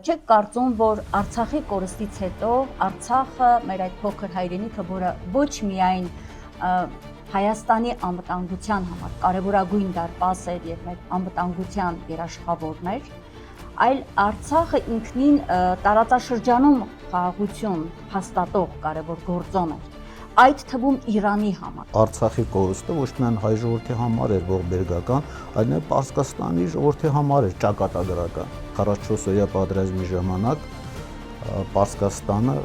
Չեք կարծում, որ Արցախի կորստից հետո Արցախը մեր այդ փոքր հայրենիքը, որը ոչ միայն Հայաստանի անվտանգության համար կարևորագույն դարպաս էր եւ մեր անվտանգության երաշխավորն էր, այլ Արցախը ինքնին տարածաշրջանում խաղաղություն հաստատող կարևոր գործոն էր, այդ թվում Իրանի համար։ Արցախի կորուստը ոչ միայն հայ ժողովրդի համար էր ողբերգական, այլ նաև Պարսկաստանի ժողովրդի համար էր ճակատագրական։ 44-օրյա պատերազմի ժամանակ Պարսկաստանը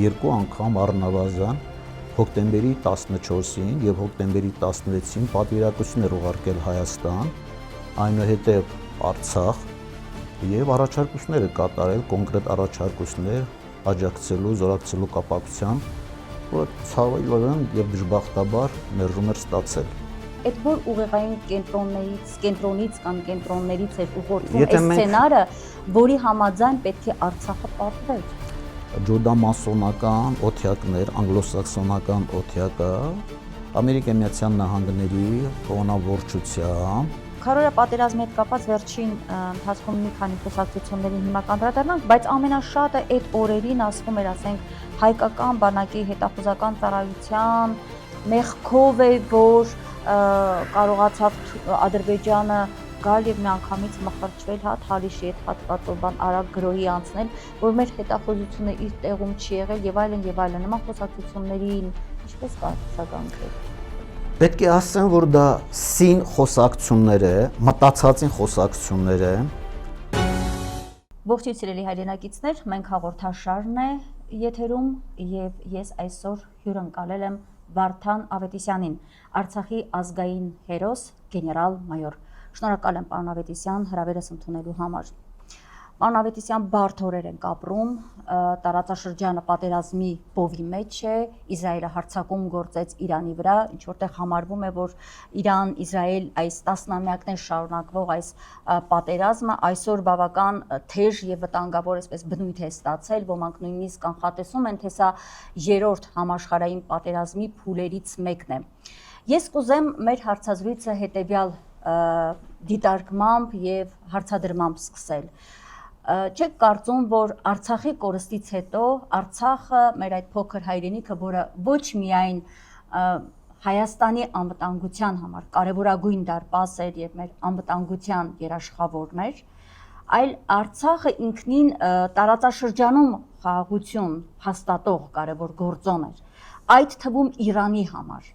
երկու անգամ առնվազն հոկտեմբերի 14-ին եւ հոկտեմբերի 16-ին պատվիրակություններ ուղարկել Հայաստան, այնուհետև Արցախ եւ առաջարկություններ կատարել, կոնկրետ առաջարկություններ աջակցելու, զորակցելու կապակցությամբ, որ ցավալիորեն եւ դժբախտաբար մերժում էր ստացել։ Այդ որ ուղեղային կենտրոնից կամ կենտրոններից էր ուղղորդվում այս սցենարը, որի համաձայն պետք է Արցախը պատվեր։ Ջոդամասոնական օթյակներ, անգլոսաքսոնական օթյակը, Ամերիկայի Միացյալ Նահանգների կողմնավորչությամբ Քարորիա պատերազմի հետ կապված վերջին ընթացքում մի քանի խոսակցություններին հիմա կանդրադառնանք, բայց ամենաշատը այդ օրերին ասվում էր, ասենք, հայկական բանակի հետախուզական ծառայության մեղքով է, որ կարողացավ Ադրբեջանը գալ եւ միանգամից մխրճվել Թալիշի այդ հատվածով բան արագ գրոհի անցնել, որ մեր հետախուզությունը իր տեղում չի եղել եւ այլն եւ այլն։ Նման խոսակցություններին ինչպես կարձագանքել։ Պետք է ասեմ, որ դա սին խոսակցություններ է, մտածածին խոսակցություններ է։ Ողջույն սիրելի հայրենակիցներ, մենք հաղորդաշարն է եթերում եւ ես այսօր հյուրընկալել եմ Վարդան Ավետիսյանին, Արցախի ազգային հերոս, գեներալ-մայոր։ Շնորհակալ եմ, պարոն Ավետիսյան, հրավերս ընդունելու համար։ Պարոն Ավետիսյան, բարդ օրեր ենք ապրում, տարածաշրջանը պատերազմի բովի մեջ է, Իսրայելը հարձակում գործեց Իրանի վրա, ինչ որտեղ համարվում է, որ Իրան-Իսրայել այս տասնամյակներ շարունակվող այս պատերազմը այսօր բավական թեժ եւ վտանգավոր այսպես բնույթ է ստացել, ոմանք նույնիսկ կանխատեսում են, թե սա երրորդ համաշխարհային պատերազմի փուլերից մեկն է։ Ես կուզեմ մեր հարցազրույցը հետեւյալ դիտարկմամբ եւ հարցադրմամբ սկսել։ Չեք կարծում, որ Արցախի կորստից հետո Արցախը մեր այդ փոքր հայրենիքը, որը ոչ միայն Հայաստանի անվտանգության համար կարևորագույն դարպաս էր եւ մեր անվտանգության երաշխավորն էր, այլ Արցախը ինքնին տարածաշրջանում խաղաղություն հաստատող կարևոր գործոն էր, այդ թվում Իրանի համար։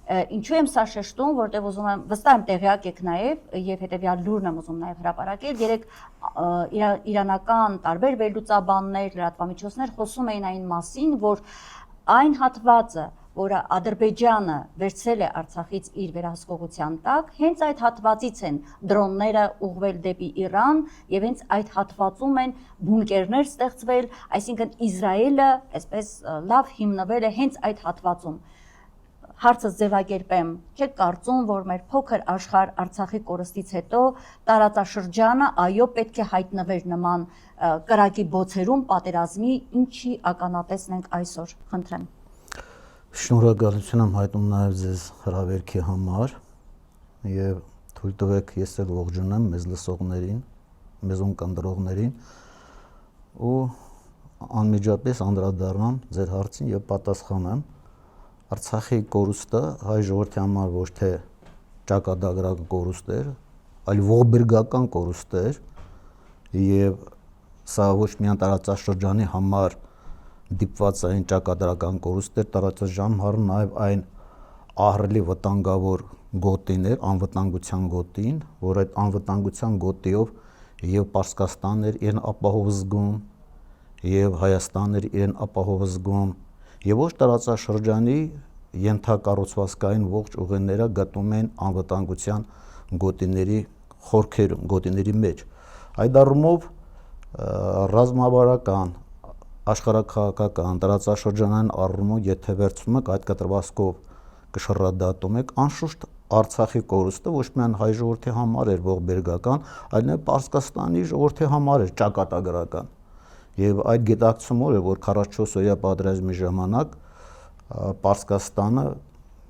Ինչու եմ սա շեշտում, որտեղ ուզում եմ վստահ եմ տեղյակ եք նաև եւ հետեւյալ լուրն եմ ուզում նաև հրապարակել, երեք իրանական տարբեր վերլուծաբաններ, լրատվամիջոցներ խոսում էին այն մասին, որ այն հատվածը, որը Ադրբեջանը վերցրել է Արցախից իր վերահսկողության տակ, հենց այդ հատվածից են դրոնները ուղղվել դեպի Իրան եւ հենց այդ հատվածում են բունկերներ ստեղծվել, այսինքն Իսրայելը այսպես լավ հիմնվել է հենց այդ հատվածում։ Հարցը ձևակերպեմ, չեք կարծում, որ մեր փոքր աշխարհ Արցախի կորստից հետո տարածաշրջանը այո պետք է հայտնվեր նման կրակի բոցերում պատերազմի, ինչի ականատեսն ենք այսօր, խնդրեմ։ Շնորհակալություն եմ հայտնում նաև ձեզ հրավերքի համար եւ թույլ տվեք ես էլ ողջունեմ մեզ լսողներին, մեզ ունկնդրողներին ու անմիջապես անդրադառնամ ձեր հարցին եւ պատասխանեմ։ Արցախի կորուստը հայ ժողովրդի համար ոչ թե ճակատագրական կորուստ էր, այլ ողբերգական կորուստ էր եւ սա ոչ միայն տարածաշրջանի համար դիպված այն ճակատագրական կորուստ էր, տարածաշրջանում հար նաեւ այն ահռելի վտանգավոր գոտին էր, անվտանգության գոտին, որ այդ անվտանգության գոտիով եւ Պարսկաստանն էր իրեն ապահով զգում, եւ Հայաստանն էր իրեն ապահով զգում, եւ ոչ տարածաշրջանի ենթակառուցվածքային ողջ ուղիները գտնում են անվտանգության գոտիների խորքերում, գոտիների մեջ։ Այդ առումով ռազմավարական, աշխարհաքաղաքական, տարածաշրջանային առումով, եթե վերցնում եք այդ կտրվածքով կշռադատում եք, անշուշտ Արցախի կորուստը ոչ միայն հայ ժողովրդի համար էր ողբերգական, այլ նաեւ Պարսկաստանի ժողովրդի համար էր ճակատագրական։ Եվ այդ գիտակցումը, որ 44-օրյա պատերազմի ժամանակ Պարսկաստանը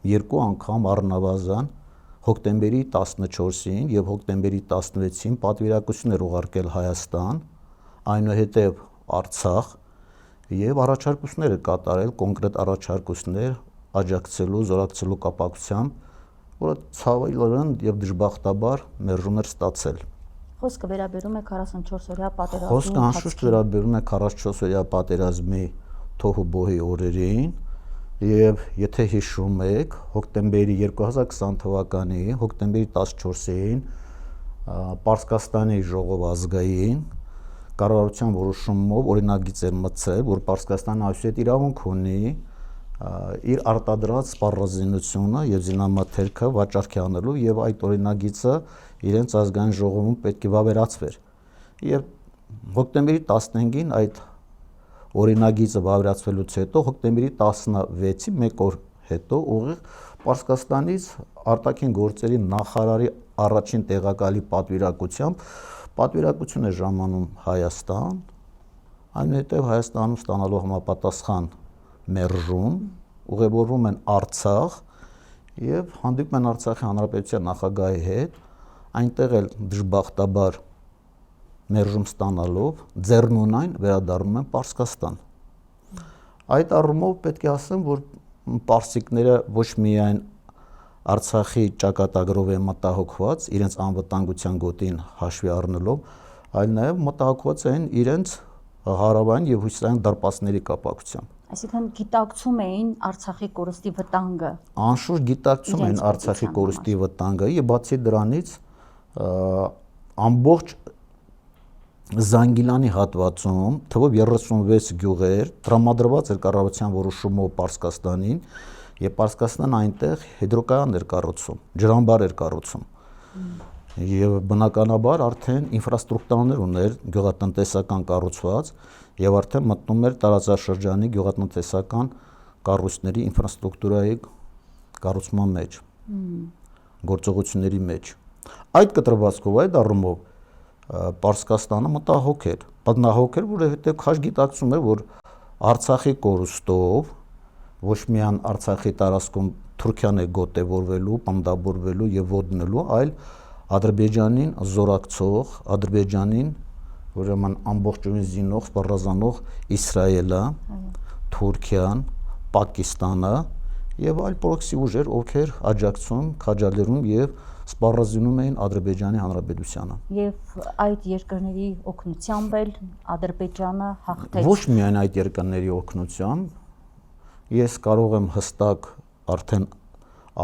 երկու անգամ առնվազն հոկտեմբերի 14-ին եւ հոկտեմբերի 16-ին պատվիրակություններ ուղարկել Հայաստան, այնուհետև Արցախ եւ առաջարկություններ կատարել, կոնկրետ առաջարկություններ աջակցելու, զորակցելու կապակցությամբ, որը ցավալիորեն եւ դժբախտաբար մերժում էր ստացել։ Խոսքը վերաբերում է 44-օրյա պատերազմի Խոսքը անշուշտ վերաբերում է 44-օրյա պատերազմի թոհուբոհի օրերին եւ եթե հիշում եք, հոկտեմբերի 2020 թվականի հոկտեմբերի 14-ին Պարսկաստանի ժողով ազգային կառավարության որոշումով օրինագիծ էր մտցել, որ Պարսկաստանը այսուհետ իրավունք ունի իր արտադրած սպառազինությունը եւ զինամթերքը վաճառքի անելու եւ այդ օրինագիծը իրենց ազգային ժողովում պետք է վավերացվեր։ Եվ հոկտեմբերի 15-ին այդ օրինագիծը վավերացվելուց հետո հոկտեմբերի 16-ի մեկ օր հետո ուղիղ Պարսկաստանից արտաքին գործերի նախարարի առաջին տեղակալի պատվիրակություն է ժամանում Հայաստան, այնուհետև Հայաստանում ստանալով համապատասխան մերժում, ուղևորվում են Արցախ եւ հանդիպում են Արցախի հանրապետության նախագահի հետ, այնտեղ էլ դժբախտաբար մերժում ստանալով ձեռնունայն վերադառնում են Պարսկաստան։ Այդ առումով պետք է ասեմ, որ պարսիկները ոչ միայն Արցախի ճակատագրով են մտահոգված իրենց անվտանգության գոտին հաշվի առնելով, այլ նաև մտահոգված են իրենց հարավային եւ հյուսիսային դարպասների կապակցությամբ։ Այսինքն գիտակցում էին Արցախի կորստի վտանգը։ Անշուշտ գիտակցում են Արցախի կորստի վտանգը եւ բացի դրանից ամբողջ Զանգիլանի հատվածում թվով 36 գյուղեր տրամադրված էր կառավարության որոշումով Պարսկաստանին եւ Պարսկաստանը այնտեղ հիդրոկայան էր կառուցում, ջրամբար էր կառուցում։ Եվ բնականաբար արդեն ինֆրաստրուկտուրաներ ուներ գյուղատնտեսական կառուցված եւ արդեն մտնում էր տարածաշրջանի գյուղատնտեսական կառույցների ինֆրաստրուկտուրայի կառուցման մեջ, գործողությունների մեջ։ Այդ կտրվածքով այդ առումով Պարսկաստանը մտահոգ էր, որովհետև քաշ գիտակցում էր, որ Արցախի կորուստով ոչ միայն Արցախի տարածքում Թուրքիան է գոտևորվելու, պնդավորվելու եւ ոդնելու, այլ Ադրբեջանին զորակցող, Ադրբեջանին ուրեմն ամբողջովին զինող, սպառազանող Իսրայելը, Թուրքիան, Պակիստանը եւ այլ պրոքսի ուժեր, ովքեր աջակցում, քաջալերում եւ սպառազինում էին Ադրբեջանի Հանրապետությանը։ Եվ այդ երկրների օգնությամբ էլ Ադրբեջանը հաղթեց։ Ոչ միայն այդ երկրների օգնությամբ, ես կարող եմ հստակ արդեն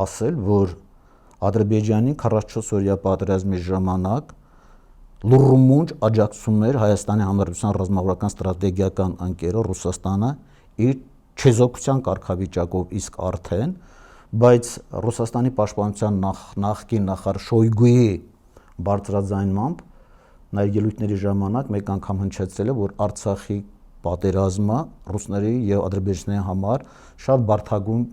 ասել, որ Ադրբեջանի 44-օրյա պատերազմի ժամանակ լուրումունջ աջակցում էր Հայաստանի Հանրապետության ռազմավարական ստրատեգիական ընկերը Ռուսաստանը իր չեզոքության կարգավիճակով իսկ արդեն, բայց Ռուսաստանի պաշտպանության նախկին նախարար Շոյգուի բարձրաձայնմամբ նայ ելույթների ժամանակ մեկ անգամ հնչեցել է, որ Արցախի պատերազմը ռուսների եւ ադրբեջանների համար շատ բարդագույն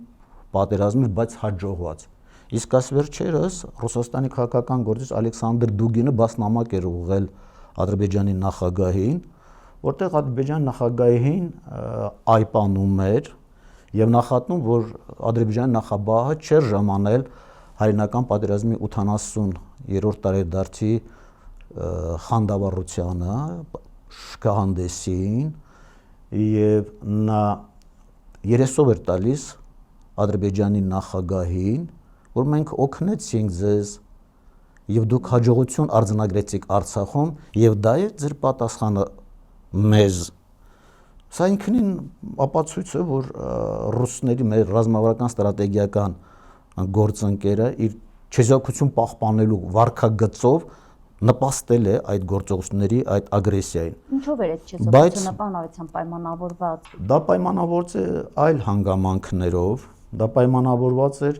պատերազմ էր, բայց հաջողված։ Իսկ այս վերջերս Ռուսաստանի քաղաքական գործիչ Ալեքսանդր Դուգինը բասնամակ էր ուղղել Ադրբեջանի նախագահին, որտեղ Ադրբեջանի նախագահին այպանում էր եւ նախատնում, որ Ադրբեջանի նախագահը չէր ժամանել հայրենական պատերազմի 80-րդ տարեդարձի խանդավառությանը, շքահանդեսին եւ նա երեսով էր տալիս Ադրբեջանի նախագահին, որ մենք օգնեցինք ձեզ եւ դուք հաջողություն արձանագրեցիք Արցախում եւ դա է ձեր պատասխանը մեզ։ Սա ինքնին ապացույց է, որ ռուսների մեր ռազմավարական ստրատեգիական գործընկերը իր չեզոքություն պահպանելու վարքագծով նպաստել է այդ գործողությունների, այդ ագրեսիային։ Ինչով էր այդ չեզոքությունը բանավեցան պայմանավորված։ Դա պայմանավորված է այլ հանգամանքներով, դա պայմանավորված էր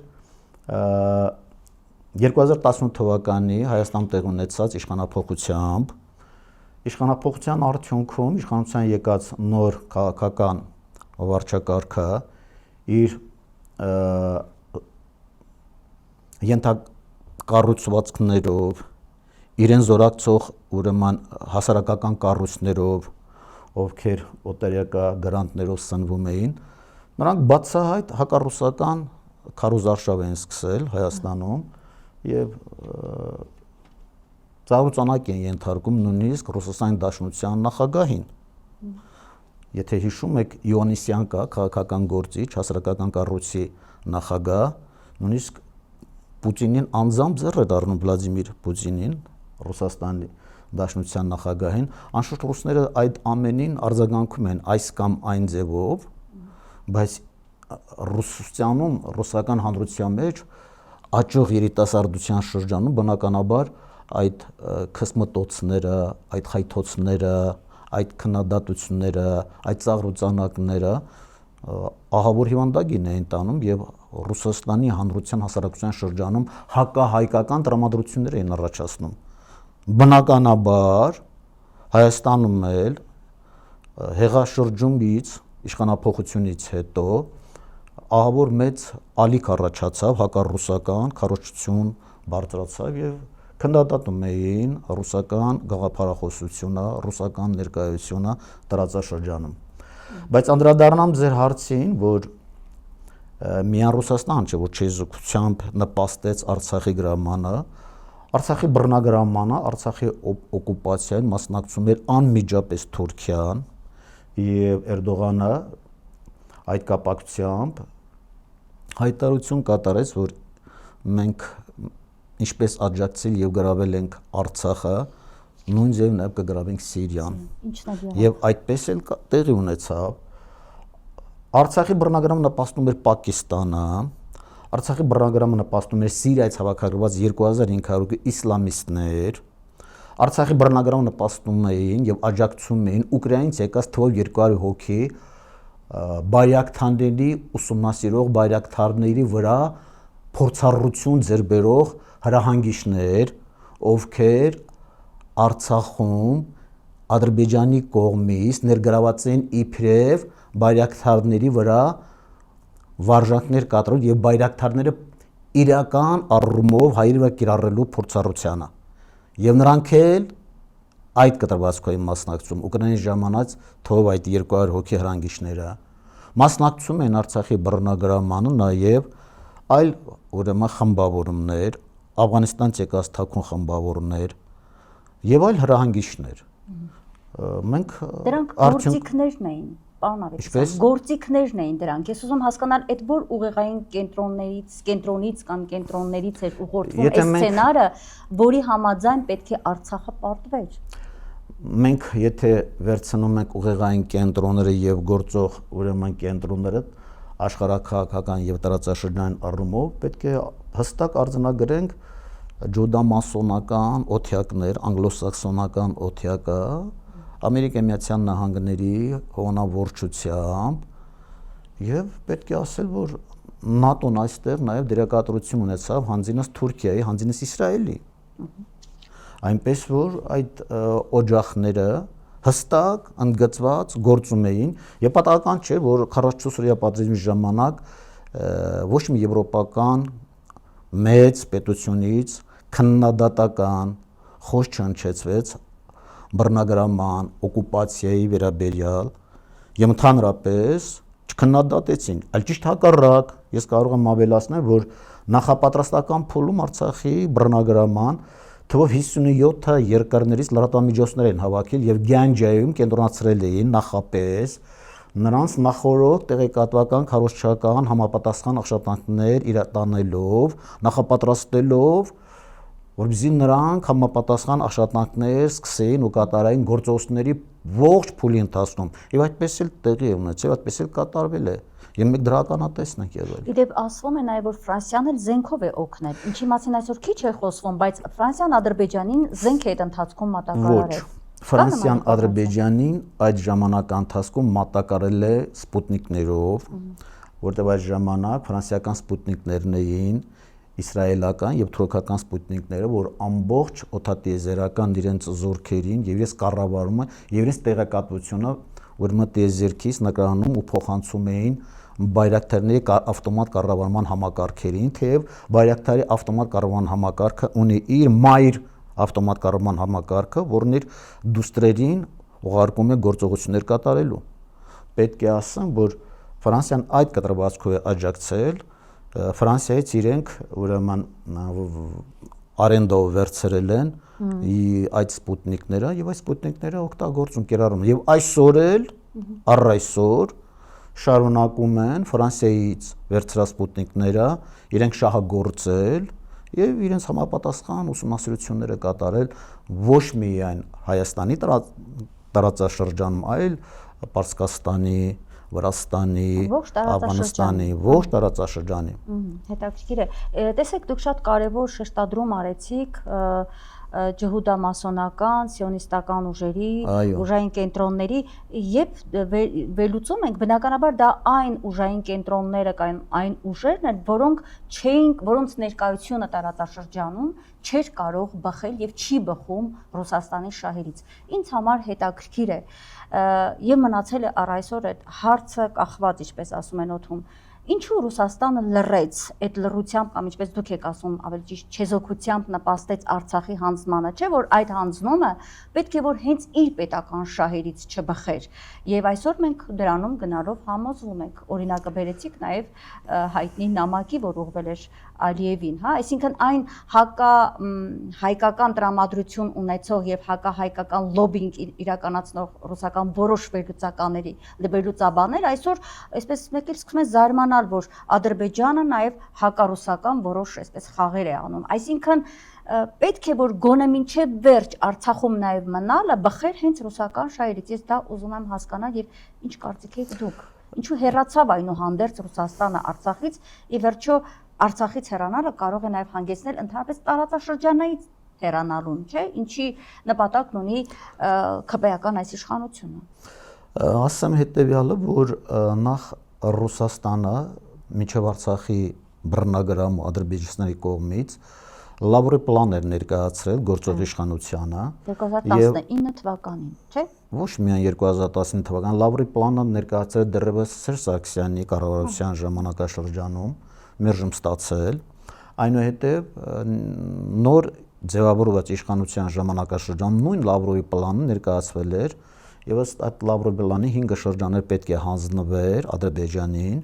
2018 թվականի Հայաստան տեղ ունեցած իշխանափոխությամբ, իշխանափոխության արդյունքում իշխանության եկած նոր քաղաքական վարչակարգը իր ենթակառուցվածքներով, իրեն զորակցող ուրեմն հասարակական կառույցներով, ովքեր օտարյակա գրանտներով սնվում էին, նրանք բացահայտ հակառուսական քարոզարշավ են սկսել Հայաստանում եւ ծառայությունակ են ենթարկում նույնիսկ Ռուսաստանի Դաշնության նախագահին։ Եթե հիշում եք, Իոնիսյան կա քաղաքական գործիչ, հասարակական կառույցի նախագահ, նույնիսկ Պուտինին անձամբ ձեռ է դառնում Վլադիմիր Պուտինին, Ռուսաստանի Դաշնության նախագահին, անշուշտ ռուսները այդ ամենին արձագանքում են այս կամ այն ձևով, բայց Ռուսաստանում, ռուսական հանրության մեջ աճող երիտասարդության շրջանում բնականաբար այդ քսմտոցները, այդ խայթոցները, այդ քննադատությունները, այդ ծաղրուծանակները ահավոր հիվանդագին էին տանում եւ Ռուսաստանի հանրության հասարակության շրջանում հակահայկական տրամադրություններ էին առաջացնում։ Բնականաբար Հայաստանում էլ հեղաշրջումից, իշխանափոխությունից հետո ահավոր մեծ ալիք առաջացավ, հակառուսական քարոզչություն բարձրացավ եւ քննադատում էին ռուսական գաղափարախոսությունը, ռուսական ներկայությունը տարածաշրջանում։ Բայց անդրադառնամ ձեր հարցին, որ միայն Ռուսաստան չէ, որ չեզոքությամբ նպաստեց Արցախի գրամանը, Արցախի բռնագրամանը, Արցախի օկուպացիային մասնակցում էր անմիջապես Թուրքիան եւ Էրդողանը այդ կապակցությամբ հայտարարություն կատարեց, որ մենք ինչպես աջակցել եւ գրավել ենք Արցախը, նույն ձև նաեւ կգրավենք Սիրիան։ Եվ այդպես էլ տեղի ունեցավ։ Արցախի բռնագրամը նպաստում էր Պակիստանը, Արցախի բռնագրամը նպաստում էր Սիրիայից հավաքագրված 2500 իսլամիստներ, Արցախի բռնագրամը նպաստում էին եւ աջակցում էին Ուկրաինից եկած թվով 200 հոգի բայրակթարների ուսումնասիրող բայրակթարների վրա փորձառություն ձեռք բերող հրահանգիչներ, ովքեր Արցախում Ադրբեջանի կողմից ներգրաված են իբրև բայրակթարների վրա վարժանքներ կատարել եւ բայրակթարները իրական առումով հայերի վրա կիրառելու փորձառությանը։ Եվ նրանք էլ այդ կտրվածքային մասնակցում Ուկրաինայի ժամանած թող այդ 200 հոգի հրանգիչները մասնակցում են Արցախի բռնագրամանը նաեւ այլ ուրեմն խմբավորումներ, Աֆղանստանից եկած թաքուն խմբավորումներ եւ այլ հրահանգիչներ։ Մենք դրանք գործիքներն էին, պարոն Ավետիսյան, գործիքներն էին դրանք։ Ես ուզում հասկանալ, այդ որ ուղեղային կենտրոնից կամ կենտրոններից էր ուղղորդվում այս սցենարը, որի համաձայն պետք է Արցախը պարտվեր։ Մենք եթե վերցնում ենք ուղեղային կենտրոնները եւ գործող ուրեմն կենտրոնները աշխարհաքաղաքական եւ տարածաշրջանային առումով պետք է հստակ արձանագրենք ջուդամասոնական օթյակներ, անգլոսաքսոնական օթյակը, Ամերիկայի Միացյալ Նահանգների հովանավորչությամբ եւ պետք է ասել, որ ՆԱՏՕ-ն այստեղ նաեւ դերակատարություն ունեցավ հանձինս Թուրքիայի, հանձինս Իսրայելի։ Այնպես որ այդ օջախները հստակ ընդգծված գործում էին եւ պատահական չէ, որ 44 օրյա պատերազմի ժամանակ ոչ մի եվրոպական մեծ պետությունից քննադատական խոսք չհնչեցվեց բռնագրաման, օկուպացիայի վերաբերյալ եւ ընդհանրապես չքննադատեցին, այլ ճիշտ հակառակ, ես կարող եմ ավելացնել, որ նախապատրաստական փուլում Արցախի բռնագրաման թվով 57 երկրներից լրատվամիջոցներ են հավաքել եւ Գյանջայում կենտրոնացրել էին նախապես նրանց նախորդ տեղեկատվական քարոզչական համապատասխան աշխատանքներ իրականացնելով, նախապատրաստելով, որպեսզի նրանք համապատասխան աշխատանքներ սկսեին ու կատարային գործողությունների ողջ փուլի ընթացքում։ Եվ այդպես էլ տեղի է ունեցել, այդպես էլ կատարվել է։ Եվ մենք դրականատեսն ենք եղել։ Իդեպ ասվում է նաև, որ Ֆրանսիան էլ զենքով է օգնել, ինչի մասին այսօր քիչ է խոսվում, բայց Ֆրանսիան Ադրբեջանին զենք է այդ ընթացքում մատակարարել։ Ոչ, Ֆրանսիան Ադրբեջանին այդ ժամանակ ընթացքում մատակարարել է սպուտնիկներով, որտեղ այդ ժամանակ ֆրանսիական սպուտնիկներն էին իսրայելական եւ թուրքական սպուտնիկները, որ ամբողջ օդատիեզերական իրենց զորքերին եւ ես կառավարումը եւ իրենց տեղեկատվությունը ուրեմն տիեզերքից նկարանում ու փոխանցում էին բայրակթարների ավտոմատ կառավարման համակարգերին, թեև բայրակթարի ավտոմատ կառավարման համակարգը ունի իր մայր ավտոմատ կառավարման համակարգը, որն իր դուստրերին ուղարկում է գործողություններ կատարելու։ Պետք է ասեմ, որ Ֆրանսիան այդ կտրվածքով է աջակցել, Ֆրանսիայից իրենք ուրեմն արենդով վերցրել են այդ սպուտնիկները եւ այս սպուտնիկները օգտագործում կիրառում եւ այսօր էլ առ այսօր շարունակում են Ֆրանսիայից վերցրած սպուտնիկները իրենք շահագործել եւ իրենց համապատասխան ուսումնասիրությունները կատարել ոչ միայն Հայաստանի տարածաշրջանում, այլ Պարսկաստանի, Վրաստանի, Աֆղանստանի, ողջ տարածաշրջանի։ Հետաքրքիր է։ Տեսեք, դուք շատ կարևոր շեշտադրում արեցիք ջհուդամասոնական, սիոնիստական ուժերի, ուժային կենտրոնների, երբ վերլուծում ենք, բնականաբար դա այն ուժային կենտրոնները կամ այն ուժերն են, որոնց ներկայությունը տարածաշրջանում չէր կարող բխել եւ չի բխում Ռուսաստանի շահերից։ Ինձ համար հետաքրքիր է եւ մնացել է առ այսօր այդ հարցը կախված, ինչպես ասում են օդում, ինչու Ռուսաստանը լռեց այդ լռությամբ կամ ինչպես դուք եք ասում, ավելի ճիշտ չեզոքությամբ նպաստեց Արցախի հանձնմանը, չէ՞ որ այդ հանձնումը պետք է որ հենց իր պետական շահերից չբխեր։ Եվ այսօր մենք դրանում գնալով համոզվում ենք, օրինակը բերեցիք նաև հայտնի նամակի, որ ուղղվել էր Ալիևին, հա, այսինքն այն հայկական տրամադրություն ունեցող եւ հակահայկական լոբինգ իրականացնող ռուսական որոշ վերլուծաբաններ այսօր այսպես մեկ էլ սկսում են զարմանալ, որ Ադրբեջանը նաև հակառուսական որոշ այսպես խաղեր է անում։ Այսինքն պետք է որ գոնե մինչև վերջ Արցախում նաև մնալը բխեր հենց ռուսական շահերից։ Ես դա ուզում եմ հասկանալ եւ ինչ կարծիք եք դուք։ Ինչու հեռացավ այնուհանդերձ Ռուսաստանը Արցախից, ի վերջո Արցախից հեռանալը կարող է նաև հանգեցնել ընդհանրապես տարածաշրջանային հեռանալուն, չէ՞, ինչի նպատակն ունի ՔՊ-ական այս իշխանությունը։ Ասեմ հետեւյալը, որ նախ Ռուսաստանը միջև Արցախի բռնագրամ ադրբեջանցիների կողմից լավրի պլան էր ներկայացրել գործող իշխանությանը 2019 թվականին, չէ՞։ Ոչ միայն 2019 թվականին լավրի պլանը ներկայացրել դեռևս Սերժ Սարգսյանի կառավարության ժամանակաշրջանում մերժում ստացել, այնուհետև նոր ձևավորված իշխանության ժամանակաշրջանում նույն Լավրովի պլանը ներկայացվել էր եւ ըստ այդ Լավրովի պլանի 5 շրջաններ պետք է հանձնվեր Ադրբեջանին,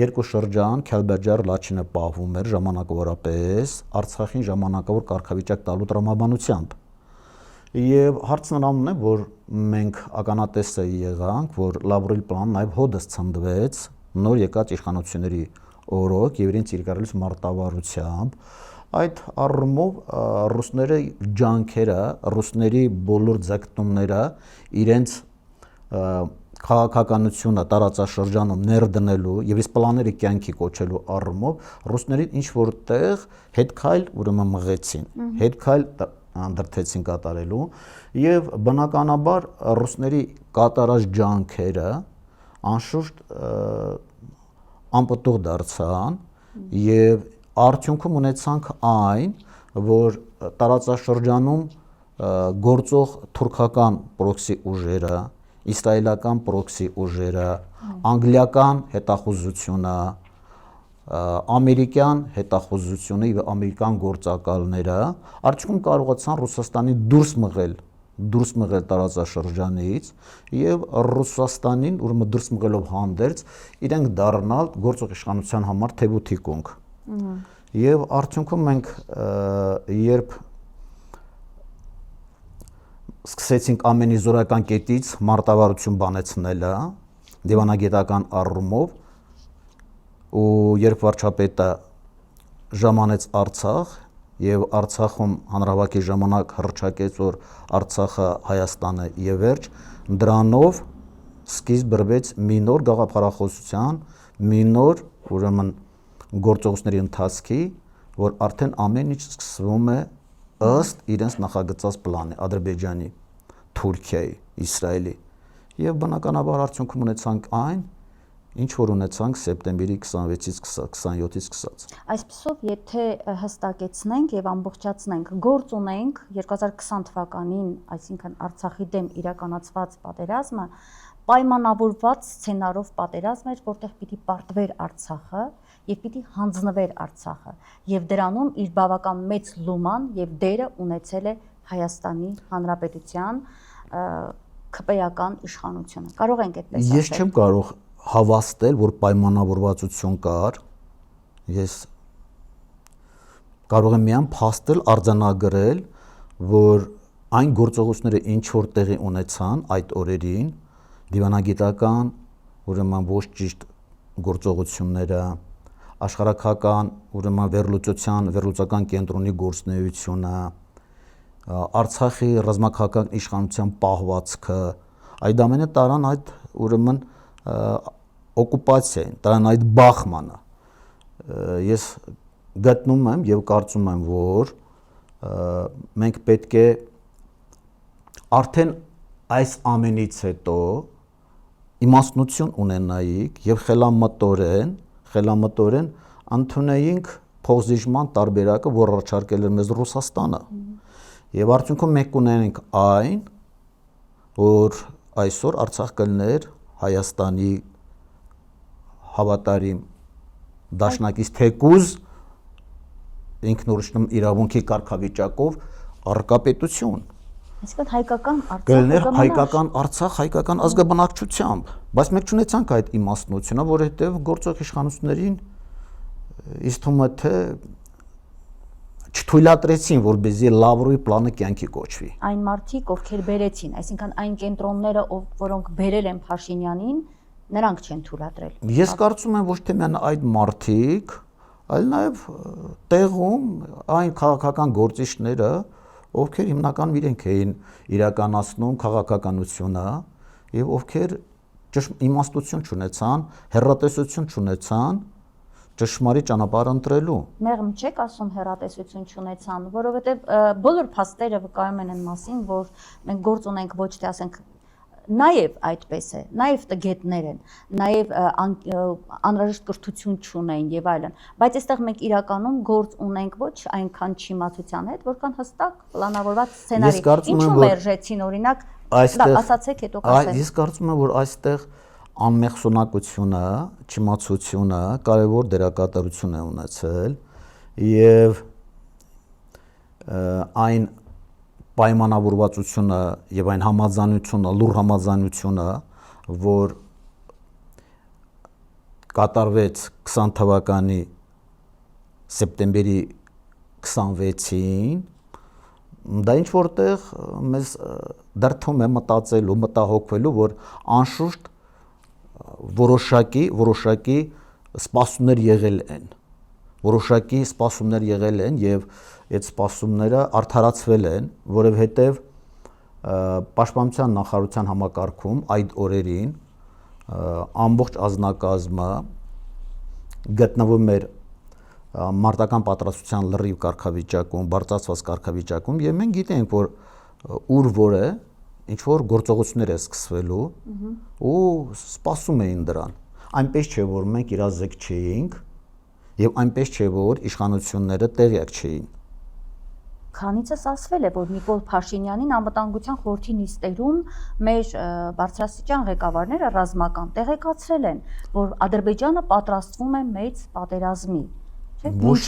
երկու շրջան Քելբեջար Լաչինը պահվում էր ժամանակավորապես Արցախին ժամանակավոր կարգավիճակ տալու տրամաբանությամբ։ Եվ հարցն նրանում է, որ մենք ականատեսը եղանք, որ Լավրովի պլանը նաև հոդս ցնդվեց նոր եկած իշխանությունների օրոք եւ իրենց երկարելուց մարտավարությամբ այդ առումով ռուսները ջանքերը, ռուսների բոլոր ձգտումները իրենց քաղաքականությունը տարածաշրջանում ներդնելու եւ այս պլանները կյանքի կոչելու առումով ռուսներին ինչ որտեղ հետքայլ ուրեմն մղեցին, հետքայլ անդրթեցին կատարելու եւ բնականաբար ռուսների կատարած ջանքերը անշուշտ անպտուղ դարձան եւ արդյունքում ունեցանք այն, որ տարածաշրջանում գործող թուրքական պրոքսի ուժերը, իսրայելական պրոքսի ուժերը, անգլիական հետախուզությունը, ամերիկյան հետախուզությունը եւ ամերիկան գործակալները արդյունքում կարողացան Ռուսաստանի դուրս մղել տարածաշրջանից եւ Ռուսաստանին ուրեմն դուրս մղելով հանդերձ իրենք դառնալ գործող իշխանության համար թեւութիկունք։ Եվ արդյունքում մենք երբ սկսեցինք ամենի զորական կետից մարտավարություն բանեցնելը դիվանագիտական առումով ու երբ վարչապետը ժամանեց Արցախ եւ Արցախում հանրահավաքի ժամանակ հռչակեց, որ Արցախը Հայաստանը եւ վերջ, դրանով սկիզբ բրվեց մի նոր գաղափարախոսության, մի նոր ուրեմն գործողությունների ընթացքի, որ արդեն ամեն ինչ սկսվում է ըստ իրենց նախագծած պլանի Ադրբեջանի, Թուրքիայի, Իսրայելի եւ բնականաբար արդյունքում ունեցանք այն, ինչ որ ունեցանք սեպտեմբերի 26-ից 27-ից սկսած։ Այսպիսով, եթե հստակեցնենք եւ ամբողջացնենք, գործ ունենք 2020 թվականին, այսինքն Արցախի դեմ իրականացված պատերազմը պայմանավորված սցենարով պատերազմ էր, որտեղ պիտի պարտվեր Արցախը եւ պիտի հանձնվեր Արցախը եւ դրանում իր բավական մեծ լուման եւ դերը ունեցել է Հայաստանի Հանրապետության ՔՊ-ական իշխանությունը։ Կարող ենք այդպես ասել։ Ես չեմ կարող հավաստել, որ պայմանավորվածություն կար։ Ես կարող եմ միայն փաստել, արձանագրել, որ այն գործողությունները ինչ որ տեղի ունեցան այդ օրերին, դիվանագիտական, ուրեմն ոչ ճիշտ գործողությունները, աշխարհակական, ուրեմն վերլուծական կենտրոնի գործունեությունը, Արցախի ռազմաքաղաքական իշխանության պահվածքը, այդ ամենը տարան այդ ուրեմն օկուպացիային, տարան այդ բախմանը։ Ես գտնում եմ եւ կարծում եմ, որ մենք պետք է արդեն այս ամենից հետո իմաստնություն ունենայինք եւ խելամտորեն ընդունեինք փոխզիջման տարբերակը, որ առաջարկել էր մեզ Ռուսաստանը։ Եվ արդյունքում մենք ունենենք այն, որ այսօր Արցախ կլներ Հայաստանի հավատարիմ դաշնակից թեկուզ ինքնուրույն իրավունքի կարգավիճակով առկապետություն։ Այսինքն հայկական Արցախ կլներ հայկական Արցախ, հայկական ազգաբնակչությամբ, բայց մենք չունեցանք այդ իմաստնությունը, որովհետև գործող իշխանություններին ինձ թվում է թե չթույլատրեցին, որպեսզի Լավրովի պլանը կյանքի կոչվի։ Այն մարդիկ, ովքեր բերեցին, այսինքն այն կենտրոնները, որոնք բերել են Փաշինյանին, նրանք չեն թույլատրել։ Ես կարծում եմ ոչ թե միայն այդ մարդիկ, այլ նաև տեղում այն քաղաքական գործիչները, ովքեր հիմնականում իրենք էին իրականացնում քաղաքականությունը եւ ովքեր իմաստություն չունեցան, հեռատեսություն չունեցան ճշմարիտ ճանապարհ ընտրելու։ Մեղմ չեք ասում հեռատեսություն չունեցան, որովհետև բոլոր փաստերը վկայում են այն մասին, որ մենք գործ ունենք ոչ թե ասենք նաև այդպես է, նաև տգետներ են, նաև անհրաժեշտ կրթություն չունեն եւ այլն, բայց այստեղ մենք իրականում գործ ունենք ոչ այնքան չիմացության հետ, որքան հստակ պլանավորված սցենարի։ Ինչու մերժեցին օրինակ, ասացեք հետո կասեմ։ Ես կարծում եմ, որ այստեղ անմեղսունակությունը, չիմացությունը կարևոր դերակատարություն է ունեցել եւ այն պայմանավորվածությունը եւ այն համաձայնությունը, լուր համաձայնությունը, որ կատարվեց 20 թվականի սեպտեմբերի 26-ին, դա ինչ որտեղ մեզ դրդում է մտածելու, մտահոգվելու, որ անշուշտ որոշակի սպասումներ եղել են եւ այդ սպասումները արդարացվել են, որովհետեւ պաշտպանության նախարարության համակարգում այդ օրերին ամբողջ ազնագազմը գտնվում էր մարտական պատրաստության լրիվ կարգավիճակում, բարձրացված կարգավիճակում եւ մենք գիտենք, որ ուր որ է ինչ որ գործողություններ է սկսվելու ու սպասում էին դրան։ Այնպես չէ, որ մենք իրազեկ չէինք եւ այնպես չէ, որ իշխանությունները տեղյակ չէին։ Քանիցս ասվել է, որ Նիկոլ Փաշինյանին անվտանգության խորհրդի նիստերում մեր բարձրաստիճան ղեկավարները ռազմական տեղեկացրել են, որ Ադրբեջանը պատրաստվում է մեծ պատերազմի։ Ոչ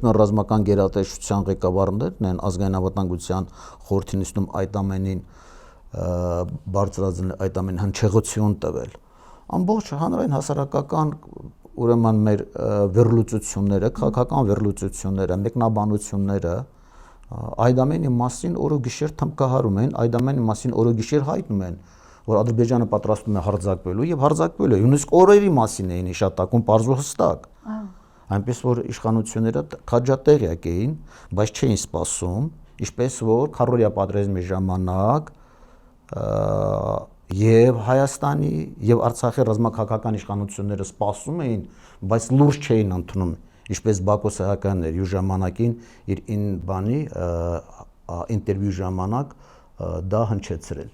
միայն ռազմական գերատեսչության ղեկավարներն են ազգային անվտանգության խորհրդի նիստում այդ ամենին բարձրացնել, այդ ամեն հնչեղություն տվել։ Ամբողջ հանրային հասարակական ուրեմն մեր վերլուծությունները, քաղաքական վերլուծությունները, մեկնաբանությունները այդ ամենի մասին օր ու գիշեր թմբկահարում են, այդ ամենի մասին օր ու գիշեր հայտնում են, որ Ադրբեջանը պատրաստվում է հարձակվելու եւ հարձակվելու է։ Նույնիսկ օրերի մասին էին հիշատակում պարզ ու հստակ։ Այնպես որ իշխանությունները քաջատեղյակ էին, բայց չէին սպասում, ինչպես որ քարորիա պատերազմի ժամանակ եւ Հայաստանի եւ Արցախի ռազմաքաղաքական իշխանությունները սպասում էին, բայց լուրջ չէին ընդունում, ինչպես Բակո Սահակյանն էր յուր ժամանակին իր ինտերվյու ժամանակ դա հնչեցրել։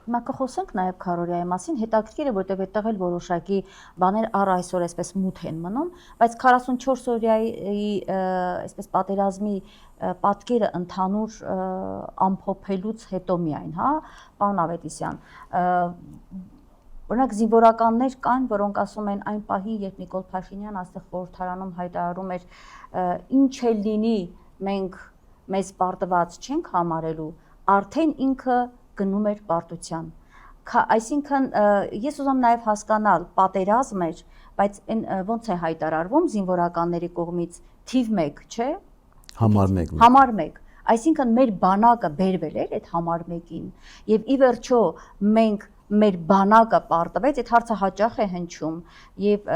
Հիմա կխոսենք նաև քարորիայի մասին, հետաքրքիր է, որտեղ այդտեղ էլ որոշակի բաներ առ այսօր այսպես մութ են մնում, բայց 44 օրյայի այսպես պատերազմի պատկերը ընդհանուր ամփոփելուց հետո միայն, հա, պարոն Ավետիսյան, օրինակ զինվորականներ կան, որոնք ասում են այն պահի, երբ Նիկոլ Փաշինյանը այստեղ խորհրդարանում հայտարարում էր, ինչ էլ լինի, մենք մեզ պարտված չենք համարելու, արդեն ինքը գնում էր պարտության։ Այսինքն ես ուզում նաև հասկանալ պատերազմ էր, բայց ոնց է հայտարարվում զինվորականների կողմից թիվ 1, չէ՞։ Համար 1։ Այսինքն մեր բանակը բերվել էր այդ համար 1-ին եւ ի վերջո մենք մեր բանակը պարտվեց, այդ հարցը հաճախ է հնչում եւ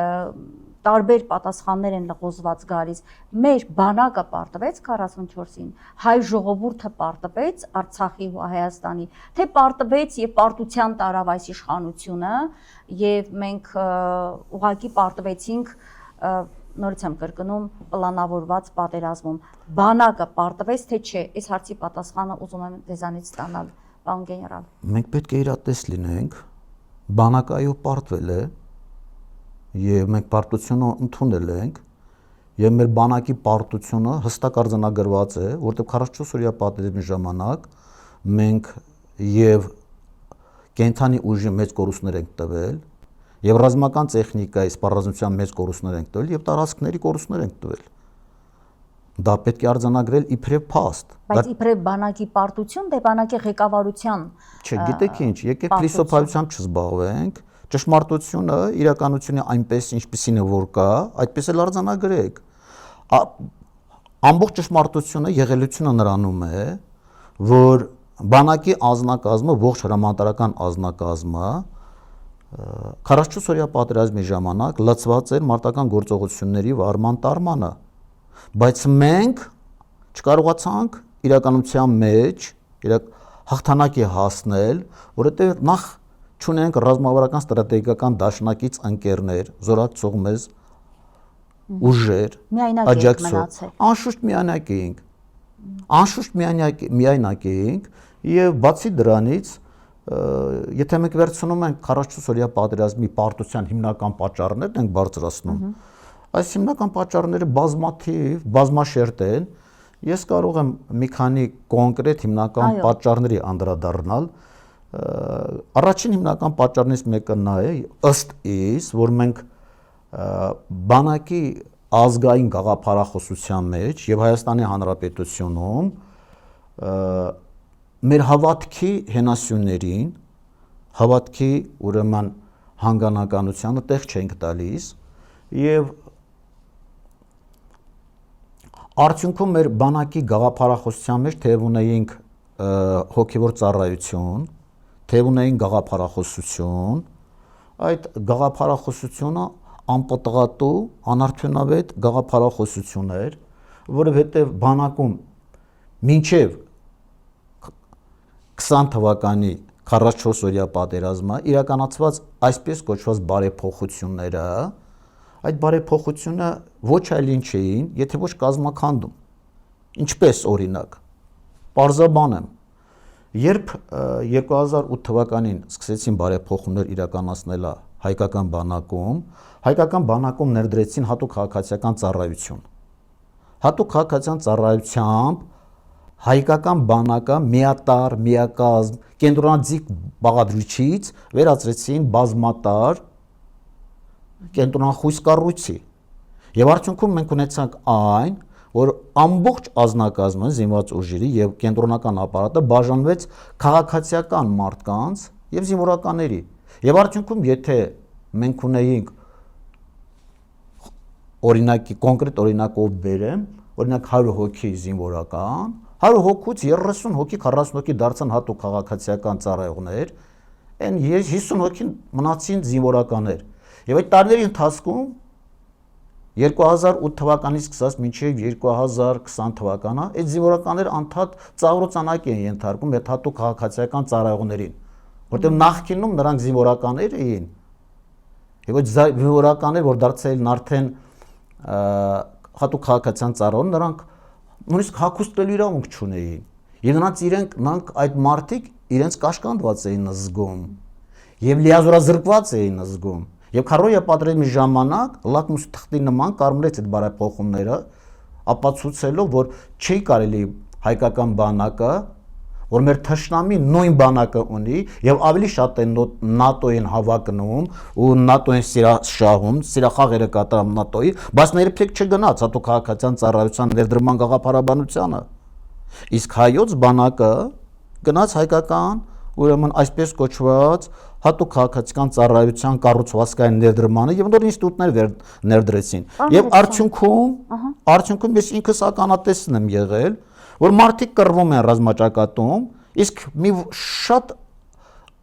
տարբեր պատասխաններ են լղոզված գալիս։ Մեր բանակը պարտվեց 44-ին, հայ ժողովուրդը պարտվեց Արցախի ու Հայաստանի, թե պարտվեց եւ պարտության տարավ այս իշխանությունը եւ մենք ուղղակի պարտվեցինք նորից եմ կրկնում պլանավորված պատերազմում։ Բանակը պարտվեց թե չէ, այս հարցի պատասխանը ուզում եմ ձեզանից ստանալ, պարոն գեներալ։ Մենք պետք է իրատես լինենք, բանակը այո պարտվել է եւ մենք պարտությունը ընդունել ենք եւ մեր բանակի պարտությունը հստակ արձանագրված է, որտեղ 44 օրյա պատերազմի ժամանակ մենք եւ կենթանի ուժի մեծ կորուստներ ենք տվել եւ ռազմական տեխնիկայի սպառազինության մեծ կորուստներ ենք տվել եւ տարածքների կորուստներ ենք տվել։ Դա պետք է արձանագրել իբրև փաստ։ Բայց իբրև բանակի պարտություն դե բանակի ղեկավարության։ Չէ, գիտեք ինչ, եկեք փիլիսոփայությամբ չզբաղվենք, ճշմարտությունը իրականությունը այնպես ինչպեսին է որ կա, այդպես էլ արձանագրեք։ Ամբողջ ճշմարտությունը եղելությունը նրանում է, որ բանակի ազնագազմը, ողջ հրամանատարական ազնագազմը 44 օրյա պատերազմի ժամանակ լծված էր մարտական գործողությունների վարման տարմանը, բայց մենք չկարողացանք իրականության մեջ հաղթանակի հասնել, որովհետև նախ չունենք ռազմավարական ստրատեգիական դաշնակից ընկերներ, զորակցող մեզ ուժեր, աջակցող, անշուշտ միայնակ էինք եւ բացի դրանից եթե մենք վերցնում ենք 44 օրյա պատերազմի պարտության հիմնական պատճառներն ենք բարձրացնում, այս հիմնական պատճառները բազմաթիվ, բազմաշերտ են, ես կարող եմ մի քանի կոնկրետ հիմնական պատճառների անդրադառնալ, առաջին հիմնական պատճառներից մեկը նա է, ըստ իս, որ մենք բանակի ազգային գաղափարախոսության մեջ եւ Հայաստանի Հանրապետությունում մեր հավատքի հենասյուներին, հավատքի ուրեմն հանգանականությանը տեղ չենք տալիս եւ արդյունքում մեր բանակի գաղափարախոսության մեջ թեև ունեինք հոգեվոր ծառայություն, թեև ունեինք գաղափարախոսություն, այդ գաղափարախոսությունը անպտղատու, անարդյունավետ գաղափարախոսություն էր, որովհետև բանակում մինչև 20 թվականի 44 օրյա պատերազմը իրականացված այսպես կոչված բարեփոխությունները, այդ բարեփոխությունը ոչ այլ ինչ էին, եթե ոչ կազմաքանդում։ Ինչպես օրինակ, պարզաբան եմ, երբ 2008 թվականին սկսեցին բարեփոխումներ իրականացնել հայկական բանակում ներդրեցին հատուկ քաղաքացիական ծառայություն։ Հատուկ քաղաքացիական ծառայությամբ հայկական բանակը միատար, միակազմ, կենտրոնաձիգ բաղադրիչից վերածրեցին բազմատար կենտրոնախույս կառույցի։ Եվ արդյունքում մենք ունեցանք այն, որ ամբողջ ազնագազմը զինված ուժերի եւ կենտրոնական ապարատը բաժանվեց քաղաքացիական մարդկանց եւ զինվորականների։ Եվ արդյունքում եթե մենք ունեինք օրինակի կոնկրետ օրինակով բերեմ, օրինակ 100 հոգի զինվորական, 100 հոգուց 30 հոգի, 40 հոգի դարձան հատուկ քաղաքացիական ծառայողներ, այն 50 հոգին մնացին զինվորականներ։ Եվ այդ տարիների ընթացքում 2008 թվականից սկսած մինչև 2020 թվականը այդ զինվորականները անդադ ծաղրոցանակ են ենթարկում այդ հատուկ քաղաքացիական ծառայողներին, որտեղ նախկինում նրանք զինվորականներ էին, եւ այդ զինվորականներ, որ դարձել են արդեն հատուկ քաղաքացիական ծառայողներ, նրանք նույնիսկ հագուստելու իրավունք չունեին, եւ նրանք այդ մարդիկ իրենց կաշկանդված էին զգում եւ լիազորազրկված էին զգում։ Եվ քարոյա պատերազմի ժամանակ լակմուս թղթի նման կարմրեց այդ բարեփոխումները, ապացուցելով, որ չի կարելի հայկական բանակը, որ մեր թշնամի նույն բանակը ունի եւ ավելի շատ են ՆԱՏՕ-ին հավակնում ու ՆԱՏՕ-ին սիրաշահում, սիրախաղերը կատարում ՆԱՏՕ-ի, բայց երբեք չգնաց հատուկ քաղաքացիական ծառայության ներդրման գաղափարաբանությանը։ Իսկ հայոց բանակը գնաց հայկական ուրեմն այսպես կոչված հատուկ քաղաքացիական ծառայության կառուցվածքային ներդրմանը եւ նոր ինստիտուտներ ներդրեցին։ Եվ արդյունքում ես ինքս ականատեսն եմ եղել, որ մարդիկ կռվում են ռազմաճակատում, իսկ մի շատ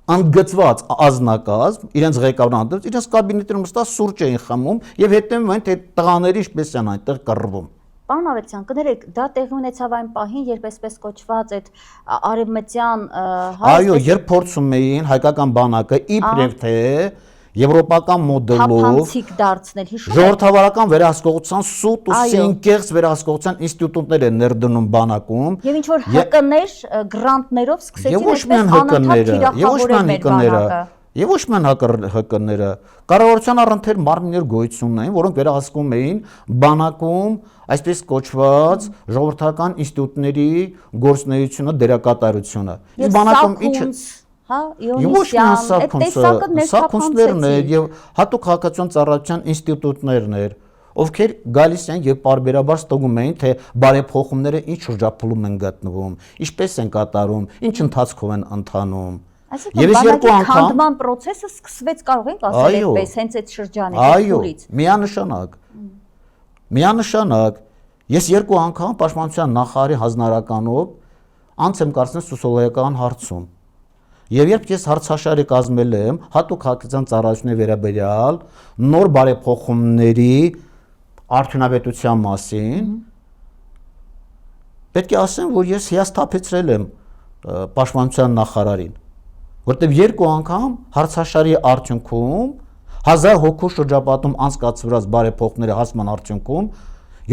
ընդգծված ազնագազմ իրենց ղեկավարն իրենց կաբինետներում ստա սուրճ էին խմում եւ հետեւում են թե տղաները ինչպես են այնտեղ կռվում։ Պարոն Ավետիսյան, կներեք, դա տեղի ունեցավ այն պահին, երբ այսպես կոչված այդ արևմտյան Այո, երբ փորձում էին հայկական բանակը իբրև թե եվրոպական մոդելով դարձնել, հիշում եք։ Ժողովրդավարական վերահսկողության սուտ ու սինկեղծ վերահսկողության ինստիտուտներ են ներդնում բանակում։ Եվ ինչ որ ՀԿ-ներ գրանտներով սկսեցին Եվ ոչ միայն ՀԿ-ները, կառավարության առընթեր մարմիններ գոյություն ունեն, որոնք վերահսկում էին բանակում այսպես կոչված ժողովրդական ինստիտուտների գործունեությունը, դերակատարությունը։ Իսկ բանակում ինչը Իոնիսյան, այդ տեսակը ներքափանցեցին եւ հատուկ քաղաքացիական ծառայության ինստիտուտներն էր, ովքեր գալիս են եւ պարբերաբար ստուգում էին, թե բարեփոխումները ինչ շրջափուլում են գտնվում, ինչպես են կատարում, ինչ ընթացքով են ընթանում։ Եվ երկու անգամ քանդման process-ը սկսվեց, կարող ենք ասել այդպես, հենց այդ շրջանից փորից։ Միանշանակ ես երկու անգամ պաշտպանության նախարարի հանձնարարականով անց եմ կարծես սոցիալական հարցում։ Եվ երբ ես հարցաշարի կազմել եմ հատուկ քաղաքացիական ծառայությունների վերաբերյալ նոր բարեփոխումների արդյունավետության մասին, պետք է ասեմ, որ ես հիասթափեցրել եմ պաշտպանության նախարարին, որտեղ երկու անգամ հարցաշարի արդյունքում 1000 հոգու շրջապատում անցկացված բարեփոխումների հասման արդյունքում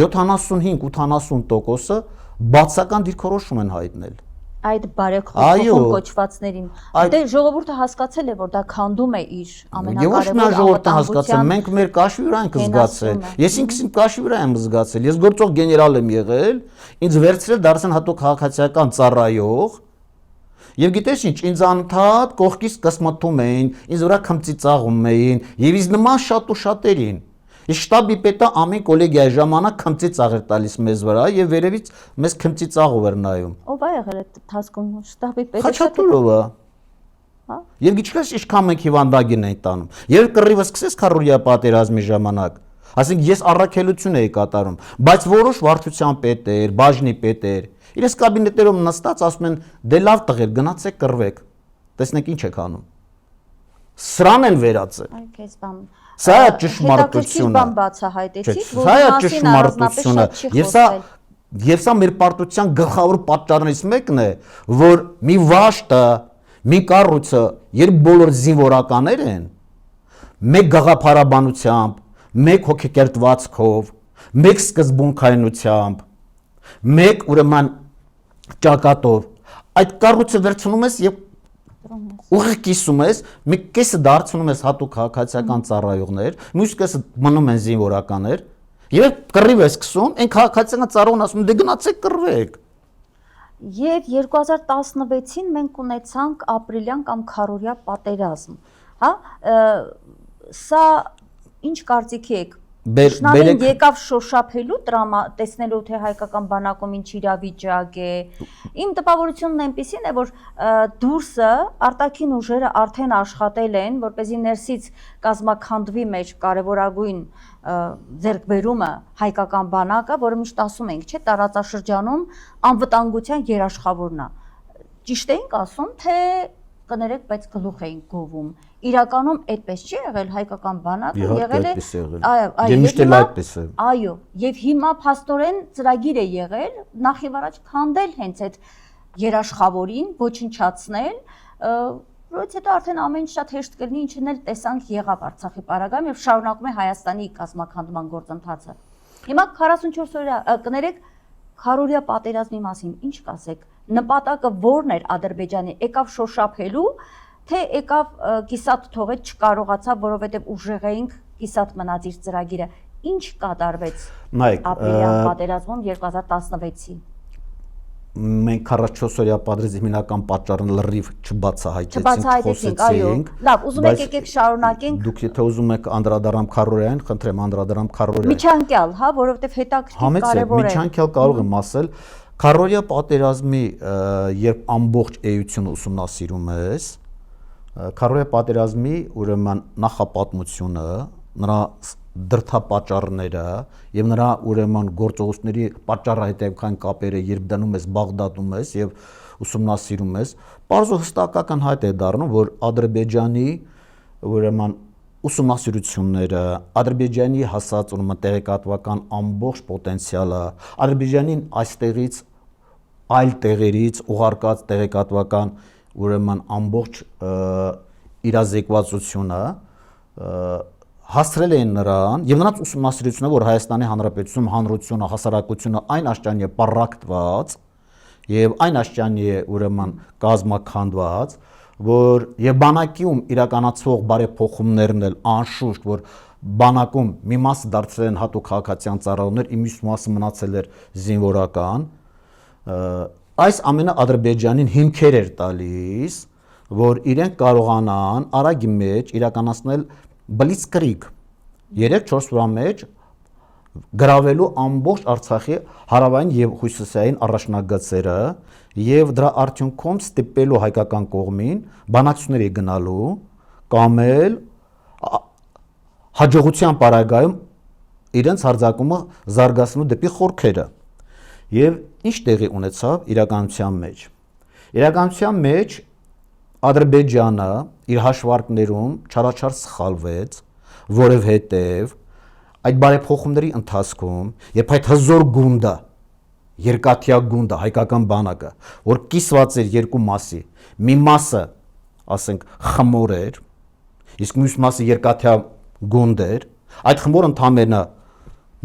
75-80%-ը բացական դիրքորոշում են հայտնել։ Այդ բարեփոխում կոչվածներին։ Դե ժողովուրդը հասկացել է, որ դա քանդում է իր ամենակարևոր Ոչ միայն ժողովուրդը հասկացել, մենք մեր կաշվի վրա ենք զգացել։ Ես ինքս իմ կաշվի վրա եմ զգացել։ Ես գործող գեներալ եմ եղել, ինձ վերցրել դարձան հատուկ քաղաքացիական ծառայող։ Եվ գիտես ինչ, ինձ անընդհատ կողքից կսմթում էին, ինձ վրա քմծիծաղում էին, եւ ինձ նման շատ ու շատերին։ Իսկ շտաբի պետը ամեն կոլեգիայի ժամանակ քմծիծաղ էր տալիս մեզ վրա եւ վերևից մեզ քմծիծաղով էր նայում։ Ո՞վ է եղել այդ տասկում շտաբի պետը։ Խաչատուրովը։ Հա։ Եվ գիտես ինչքան մենք հիվանդագին ենք տանում։ Երբ կռիվը սկսեց քարորիա պատերազմի ժամանակ, ասենք ես առաքելություն էի կատարում, բայց որոշ վարչության պետեր, բաժնի պետեր իրենց կաբինետներում նստած ասում են դե լավ տղեր գնացեք կռվեք։ Տեսնեք ինչ եք անում։ Սրան են վերածել։ Այ քեզ բան։ Սա է ճշմարտությունը։ Բան բացահայտեցիք, որ սա է ճշմարտությունը, եւ սա մեր պարտության գլխավոր պատճառներից մեկն է, որ մի վաշտը, մի կառույցը, երբ բոլոր զինվորականներ են, մեկ գաղափարաբանությամբ, մեկ հոգեկերտվածքով, մեկ սկզբունքայնությամբ, մեկ ուրեմն ճակատով, այդ կառույցը վերցնում ես եւ ուղիղ կիսում ես, մի կեսը դարձնում ես հատուկ քաղաքացիական ծառայողներ, մյուս կեսը մնում են զինվորականներ, եւ կռիվ է սկսում, այն քաղաքացիական ծառայողն ասում դե գնացեք կռվեք։ Եվ 2016-ին մենք ունեցանք ապրիլյան կամ քարորիա պատերազմ, հա, սա ինչ կարծիքի եք։ Շնորհին եկավ շոշափելու տրամա, տեսնելու թե հայկական բանակում ինչ իրավիճակ է։ Իմ տպավորությունն այնպեսին է, որ դուրսը արտաքին ուժերը արդեն աշխատել են, որպեսզի ներսից կազմաքանդվի մեր կարևորագույն ձեռքբերումը հայկական բանակը, որը միշտ ասում ենք, չէ, տարածաշրջանում անվտանգության երաշխավորն է։ Ճիշտ էինք ասում, թե կներեք, բայց գլուխ էին գովում։ Իրականում այդպես չի եղել հայկական բանակը, եղել է այո, եւ հիմա փաստորեն ծրագիր է եղել նախ եւ առաջ քանդել հենց այդ երաշխավորին, ոչնչացնել, որից հետո արդեն ամեն ինչ շատ հեշտ կլինի, ինչն էլ տեսանք եղավ Արցախի պարագայում եւ շարունակում է Հայաստանի կազմաքանդման գործընթացը։ Հիմա 44 օրյա կներեք քարորիա պատերազմի մասին ինչ կասեք։ Նպատակը ո՞րն էր Ադրբեջանի, եկավ շոշափելու, թե եկավ կիսատ թողեց չկարողացավ, որովհետև ուժեղ էինք կիսատ մնաց իր ծրագիրը։ Ինչ կատարվեց ապրիլյան պատերազմում 2016-ին։ Մենք 44 օրյա պատերազմի հիմնական պատճառն լրիվ չբացահայտեցինք, այո։ Լավ, ուզում եք եկեք շարունակենք։ Դուք եթե ուզում եք անդրադառնամ քարորիային, խնդրեմ անդրադառնամ քարորիային։ Միջանկյալ, հա, որովհետև հետաքրքիր կարևոր է։ Միջանկյալ կարող եմ ասել, Քարորիա պատերազմի երբ ամբողջ էությունը ուսումնասիրում ես, քարորիա պատերազմի ուրեմն նախապատմությունը, նրա դրդապատճառները եւ նրա ուրեմն գործողությունների պատճառահետեւական կապերը, երբ դնում ես Բաղդադում ես եւ ուսումնասիրում ես, բարձր հստակական հայտ է դառնում, որ Ադրբեջանի ուրեմն ուսումնասիրությունները, Ադրբեջանի հասած ուրեմն տեղեկատվական ամբողջ պոտենցիալը, Ադրբեջանին այստեղից այլ տեղերից ուղարկած տեղեկատվական ուրեմն ամբողջ իրազեկվածությունը հասցրել են նրան եւ նրանց ուսումնասիրությունը, որ Հայաստանի Հանրապետությունում հանրությունը, հասարակությունը այն աշճանի է պարակտված եւ այն աշճանի է ուրեմն կազմաքանդված, որ եւ բանակիում իրականացվող բարեփոխումներն էլ անշուշտ, որ բանակում մի մասը դարձել են հատուկ քաղաքացիական ծառայողներ, մյուս մասը մնացել էր զինվորական, այս ամենը Ադրբեջանին հիմքեր էր տալիս, որ իրենք կարողանան արագի մեջ իրականացնել բլիցկրիգ 3-4 օրվա մեջ գրավելու ամբողջ Արցախի հարավային եւ հյուսիսային առաջնագծերը եւ դրա արդյունքում ստիպելու հայկական կողմին բանակցությունների գնալու կամ էլ հաջողության պարագայում իրենց հարձակումը զարգացնելու դեպի խորքերը եւ ինչ տեղի ունեցավ իրականության մեջ։ Իրականության մեջ Ադրբեջանը իր հաշվարկներում չարաչար սխալվեց, որովհետև այդ բարեփոխումների ընթացքում, երբ այդ հզոր գունդը, երկաթյա գունդը, հայկական բանակը, որ կիսված էր երկու մասի, մի մասը, ասենք, խմոր էր, իսկ մյուս մասը երկաթյա գունդ էր, այդ խմորը ընդամենը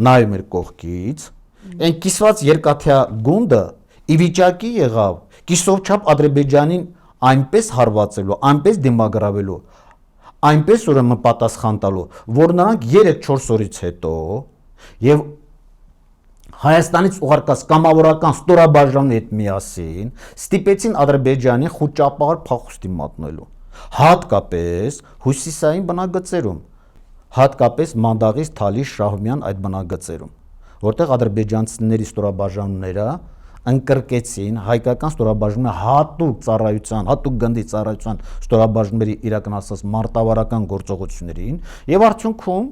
նայում էր կողքից, այն կիսված երկաթյա գունդը ի վիճակի եղավ կիսով չափ Ադրբեջանին այնպես հարվածելու, այնպես դիմագրավելու, այնպես ուրեմն պատասխան տալու, որ նրանք 3-4 օրից հետո եւ Հայաստանից ուղարկած կամավորական ստորաբաժանումների հետ միասին ստիպեցին Ադրբեջանին խոճապար փախուստի մատնելու, հատկապես հյուսիսային բնագծերում, հատկապես Մանդաղից, Թալիշ, Շահումյան այդ բնագծերում, որտեղ ադրբեջանցիների ստորաբաժանումները ընկրկեցին հայկական ստորաբաժնումների հատուկ ծառայության, հատուկ գնդի ծառայության ստորաբաժնումների իրականացած մարտավարական գործողություններին եւ արդյունքում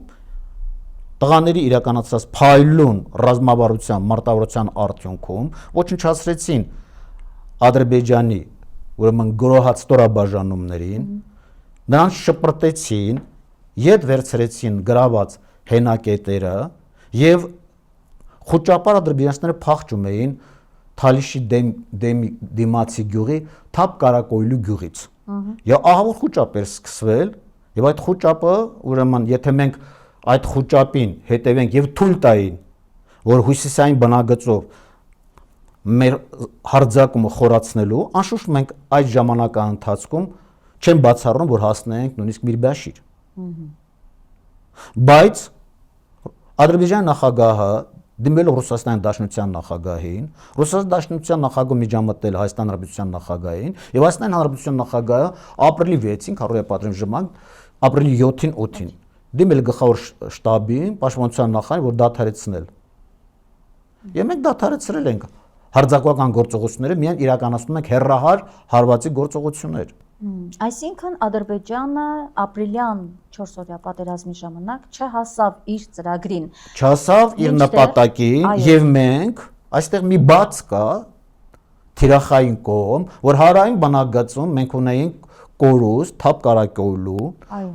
տղաների իրականացած փայլուն ռազմավարության մարտավարության արդյունքում ոչնչացրեցին Ադրբեջանի ուրեմն գրոհած ստորաբաժանումներին, նրանց շպրտեցին, ետ վերցրեցին գրաված հենակետերը եւ խոճապար ադրբեջանցիները փախչում էին Թալիշի դիմացի գյուղի Թափ Կարակոյլու գյուղից։ Եվ ահավոր խոճապ էր սկսվել, եւ այդ խոճապը ուրեմն եթե մենք այդ խոճապին հետևենք եւ թույլ տային, որ հյուսիսային բնագծով մեր հարձակումը խորացնելու, անշուշտ մենք այդ ժամանակահատվածում չեն բացառում, որ հասնենք նույնիսկ Միրբաշիր։ Բայց Ադրբեջանի նախագահը դիմելով Ռուսաստանի Դաշնության նախագահին, Ռուսաստանի Դաշնության նախագահը միջամտել Հայաստան Հանրապետության նախագահին, եւ Հայաստան Հանրապետության նախագահը ապրիլի 6-ին քարորիա պատերազմի ժամանակ ապրիլի 7-ին 8-ին դիմել գլխավոր շտաբին, պաշտպանության նախարարին, որ դադարեցնել։ Եվ մենք դադարեցրել ենք հարձակողական գործողությունները, միայն իրականացնում ենք հերրահար հարվածի գործողություններ։ Այսինքն Ադրբեջանը ապրիլյան 4-օրյա պատերազմի ժամանակ չհասավ իր ծրագրին, չհասավ իր նպատակին, եւ մենք այստեղ մի բաց կա թիրախային կողմ, որ հարային բնագծում մենք ունեինք կորուստ Թափ Կարակոյլու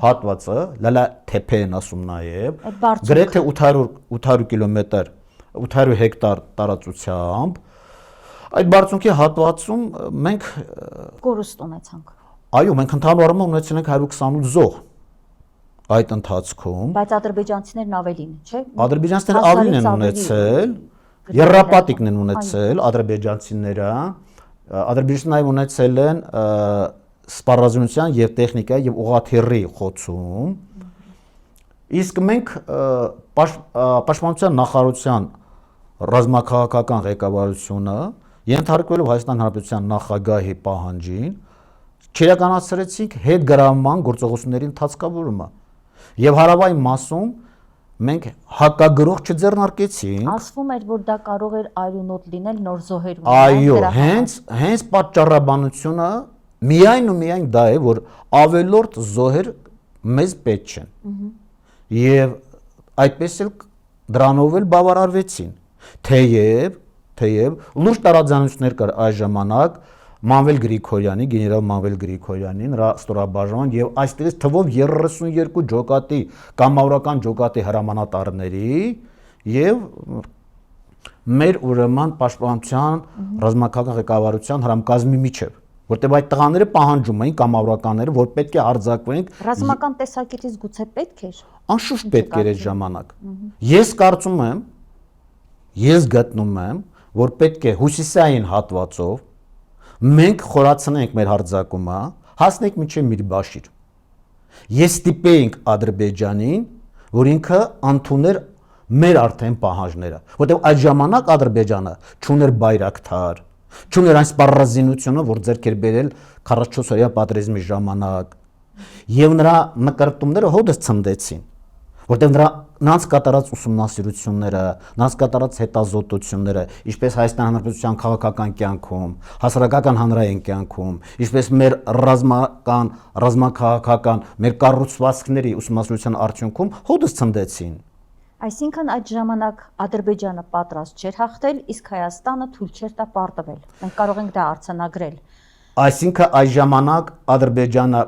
հատվածը, լալա թեփե են ասում նաեւ, գրեթե 800 կիլոմետր, 800 հեկտար տարածությամբ, այդ բարձունքի հատվածում մենք կորուստ ունեցանք։ Այո, մենք ընդհանուր առմամբ ունեցել ենք 128 զոհ այդ ընթացքում։ Բայց ադրբեջանցիներն ավելին, չէ՞։ Ադրբեջանցիները ավելին են ունեցել, երրապատիկն են ունեցել ադրբեջանցիները, ադրբեջանցիները նաև ունեցել են սպառազինության եւ տեխնիկայի եւ ուղղաթիռի խոցում։ Իսկ մենք պաշտպանության նախարարության ռազմաքաղաքական ղեկավարությունը ենթարկվելով Հայաստան Հանրապետության նախագահի պահանջին չիրականացրեցինք հետգրավման գործողությունների ընթացքավորումը եւ հարավային մասում մենք հակագրող չձեռնարկեցինք։ Ասվում էր, որ դա կարող էր այլունոտ լինել նոր զոհեր Այո, հենց պատճառաբանությունը միայն ու միայն դա է, որ ավելորդ զոհեր մեզ պետք չեն։ Եվ այդպես էլ դրանով էլ բավարարվեցին։ Թեև լուրջ տարաձայնություններ կար այս ժամանակ Մանվել Գրիգորյանի, գեներալ Մանվել Գրիգորյանի, նրա ստորաբաժան եւ այստեղից թվով 32 ջոկատի կամավորական ջոկատի հրամանատարների եւ մեր ուրեմն պաշտպանության ռազմական ղեկավարության հրամկազմի միջև, որտեղ այդ տղաները պահանջում էին կամավորականները, որ պետք է արձակվենք։ Ռազմական տեսակետից գուցե պետք էր։ Անշուշտ պետք էր այդ ժամանակ։ Ես կարծում եմ, ես գտնում եմ, որ պետք է հյուսիսային հատվածով մենք խորացնենք մեր հարձակումը, հասնենք մինչև Միրբաշիր։ Ես ստիպեինք Ադրբեջանին, որ ինքը ընդուներ մեր արդեն պահանջները, որտեղ այդ ժամանակ Ադրբեջանը չուներ բայրակթար, չուներ այն սպառազինությունը, որ ձեռք էր բերել 44-օրյա պատերազմի ժամանակ, եւ նրա նկարտումները հոդս ցնդեցին, որտեղ նրանց կատարած ուսումնասիրությունները, նրանց կատարած հետազոտությունները, ինչպես Հայաստան Հանրապետության քաղաքական կյանքում, հասարակական հանրային կյանքում, ինչպես մեր ռազմաքաղաքական, մեր կառուցվածքների ուսումնասիրության արդյունքում հոդս ցնդեցին։ Այսինքն այդ ժամանակ Ադրբեջանը պատրաստ չէր հաղթել, իսկ Հայաստանը թույլ չէր տա պարտվել։ Մենք կարող ենք դա արձանագրել։ Այսինքն այդ ժամանակ Ադրբեջանը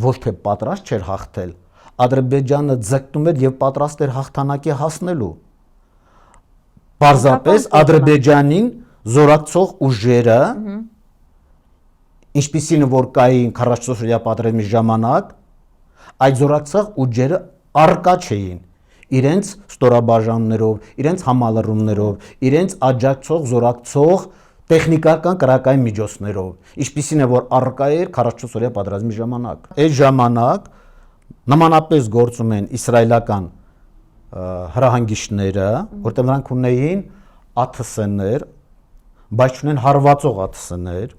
ոչ թե պատրաստ չէր հաղթել, Ադրբեջանը ձգտում էր եւ պատրաստ էր հաղթանակի հասնելու։ Պարզապես Ադրբեջանին զորակցող ուժերը, ինչպիսին որ կային 44-օրյա պատերազմի ժամանակ, այդ զորակցող ուժերը առկա չէին իրենց ստորաբաժանումներով, իրենց համալրումներով, իրենց աջակցող զորակցող տեխնիկական կրակային միջոցներով, ինչպիսին է որ առկա էր 44-օրյա պատերազմի ժամանակ։ Այդ ժամանակ նմանապես գործում են իսրայելական հրահանգիչները, որտեղ նրանք ունեին ԱԹՍ-ներ, բայց չունեն հարվածող ԱԹՍ-ներ։